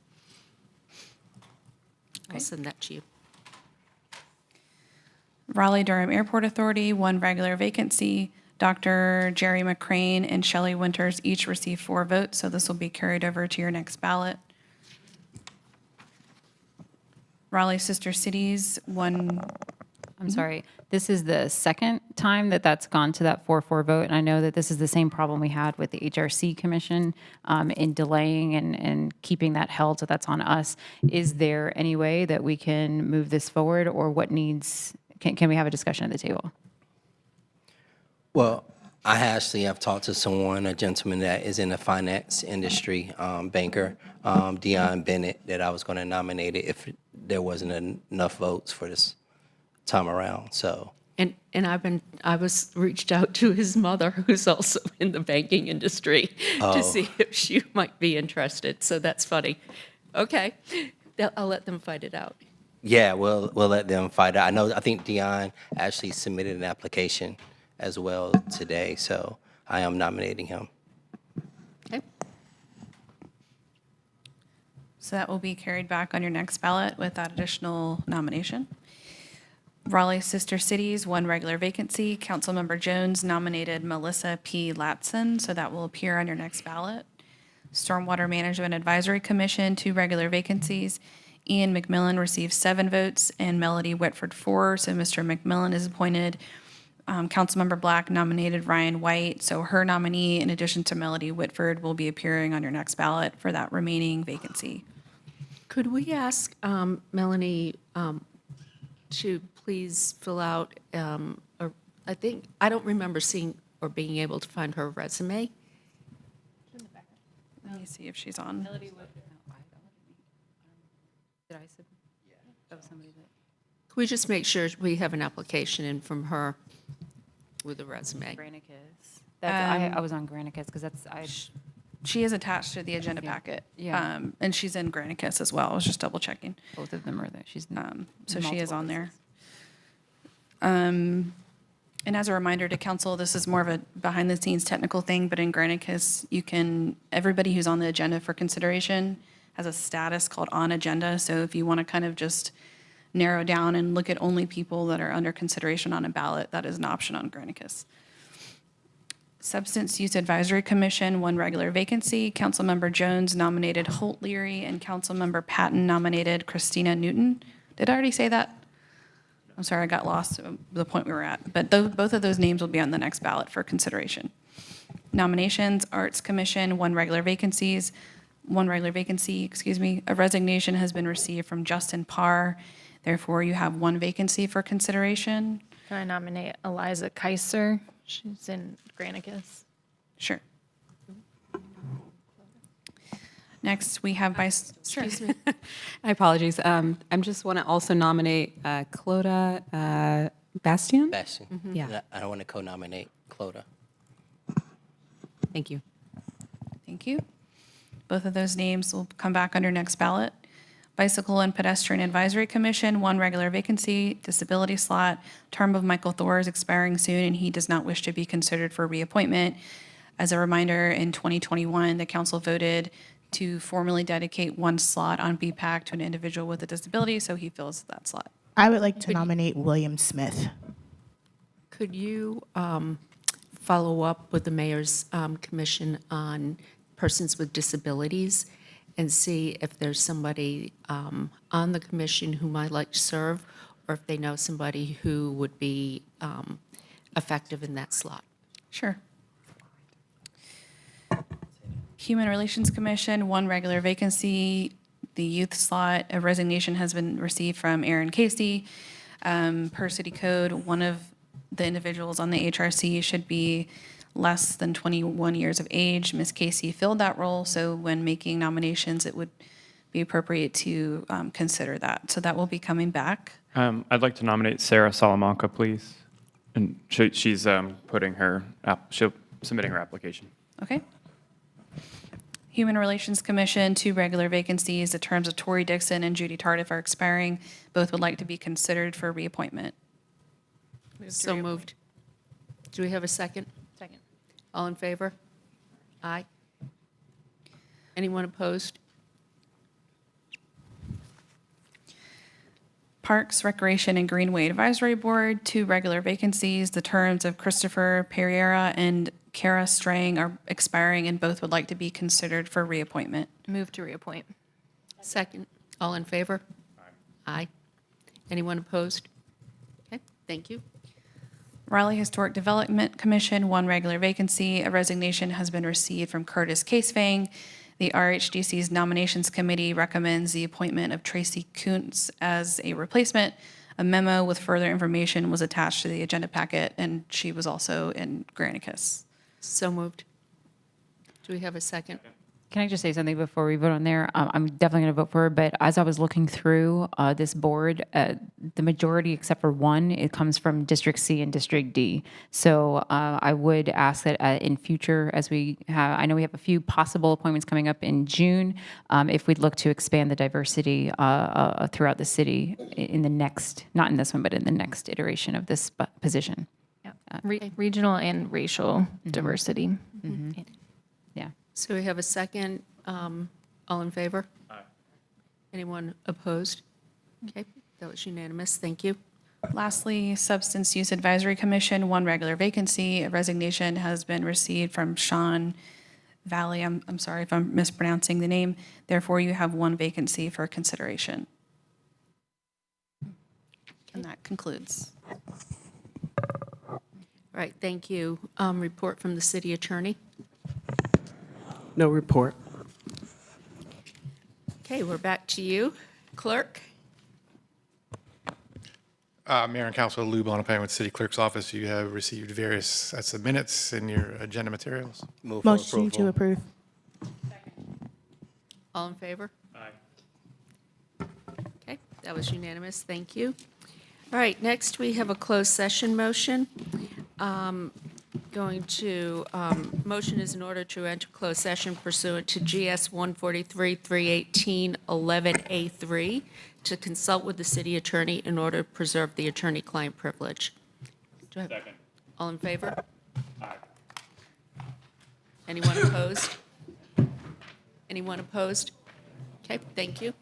I'll send that to you. Raleigh-Durham Airport Authority, 1 regular vacancy. Dr. Jerry McCrane and Shelley Winters each received 4 votes, so this will be carried over to your next ballot. Raleigh Sister Cities, 1. I'm sorry. This is the second time that that's gone to that 4-4 vote, and I know that this is the same problem we had with the HRC Commission in delaying and keeping that held, so that's on us. Is there any way that we can move this forward, or what needs, can we have a discussion at the table? Well, I actually have talked to someone, a gentleman that is in the finance industry, banker, Dion Bennett, that I was going to nominate it if there wasn't enough votes for this time around. So. And I was reached out to his mother, who's also in the banking industry, to see if she might be interested. So that's funny. Okay, I'll let them fight it out. Yeah, we'll let them fight it. I think Dion actually submitted an application as well today, so I am nominating him. Okay. So that will be carried back on your next ballot with that additional nomination. Raleigh Sister Cities, 1 regular vacancy. Councilmember Jones nominated Melissa P. Latson, so that will appear on your next ballot. Stormwater Management Advisory Commission, 2 regular vacancies. Ian McMillan received 7 votes and Melody Whitford 4, so Mr. McMillan is appointed. Councilmember Black nominated Ryan White, so her nominee, in addition to Melody Whitford, will be appearing on your next ballot for that remaining vacancy. Could we ask Melanie to please fill out, I don't remember seeing or being able to find her resume. Let me see if she's on. Did I submit? Yeah. That was somebody that. Could we just make sure we have an application in from her with a resume? Granicus. I was on Granicus because She is attached to the agenda packet. Yeah. And she's in Granicus as well. I was just double checking. both of them are there. She's So she is multiple on there. And as a reminder to council, this is more of a behind the scenes technical thing, but in Granicus, everybody who's on the agenda for consideration has a status called on agenda. So if you want to kind of just narrow down and look at only people that are under consideration on a ballot, that is an option on Granicus. Substance Use Advisory Commission, 1 regular vacancy. Councilmember Jones nominated Holt Leary, and Councilmember Patton nominated Christina Newton. Did I already say that? I'm sorry, I got lost at the point we were at. But both of those names will be on the next ballot for consideration. Nominations, Arts Commission, 1 regular vacancy, A resignation has been received from Justin Parr. Therefore, you have 1 vacancy for consideration. Can I nominate Eliza Kaiser? She's in Granicus. Sure. Next, we have Vice. Sure. Excuse me. I apologize. I just want to also nominate Clodagh Bastian. Bastion. Yeah. I want to co-nominate Clodagh. Thank you. Thank you. Both of those names will come back under next ballot. Bicycle and Pedestrian Advisory Commission, 1 regular vacancy, disability slot. Term of Michael Thor is expiring soon, and he does not wish to be considered for reappointment. As a reminder, in 2021, the council voted to formally dedicate 1 slot on BPAC to an individual with a disability, so he fills that slot. I would like to nominate William Smith. Could you follow up with the mayor's commission on persons with disabilities and see if there's somebody on the commission who might like to serve, or if they know somebody who would be effective in that slot? Sure. Human Relations Commission, 1 regular vacancy. The youth slot, a resignation has been received from Aaron Casey. Per city code, one of the individuals on the HRC should be less than 21 years of age. Ms. Casey filled that role, so when making nominations, it would be appropriate to consider that. So that will be coming back. I'd like to nominate Sarah Salamanca, please. And she's submitting her application. Okay. Human Relations Commission, 2 regular vacancies. The terms of Tori Dixon and Judy Tardif are expiring. Both would like to be considered for reappointment. So moved. Do we have a second? Second. All in favor? Aye. Anyone opposed? Parks, Recreation, and Greenway Advisory Board, 2 regular vacancies. The terms of Christopher Pereira and Kara Strang are expiring, and both would like to be considered for reappointment. Move to reappoint. Second. All in favor? Aye. Anyone opposed? Okay, thank you. Raleigh Historic Development Commission, 1 regular vacancy. A resignation has been received from Curtis Casefang. The RHDC's Nominations Committee recommends the appointment of Tracy Kuntz as a replacement. A memo with further information was attached to the agenda packet, and she was also in Granicus. So moved. Do we have a second? Can I just say something before we vote on there? I'm definitely going to vote for her, but as I was looking through this board, the majority, except for 1, it comes from District C and District D. So I would ask that in future, as we have, I know we have a few possible appointments coming up in June, if we'd look to expand the diversity throughout the city in the next, not in this one, but in the next iteration of this position. Regional and racial diversity. Yeah. So we have a second. All in favor? Aye. Anyone opposed? Okay, that was unanimous. Thank you. Lastly, Substance Use Advisory Commission, 1 regular vacancy. A resignation has been received from Sean Valley. I'm sorry if I'm mispronouncing the name. Therefore, you have 1 vacancy for consideration. And that concludes. All right, thank you. Report from the city attorney. No report. Okay, we're back to you, clerk. Mayor and Council, Lou Bonapane with City Clerk's Office. You have received various sets of minutes in your agenda materials. Move for Motion to approve. All in favor? Aye. Okay, that was unanimous. Thank you. All right, next we have a closed session motion. Motion is in order to enter closed session pursuant to GS 143-318-11A3 to consult with the city attorney in order to preserve the attorney-client privilege. Do I have- Second. All in favor? Aye. Anyone opposed? Anyone opposed? Okay, thank you.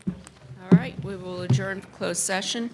All right, we will adjourn for closed session.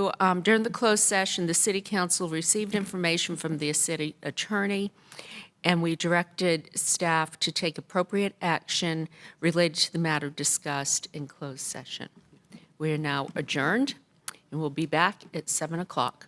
So during the closed session, the city council received information from the city attorney, and we directed staff to take appropriate action related to the matter discussed in closed session. We are now adjourned, and we'll be back at 7 o'clock.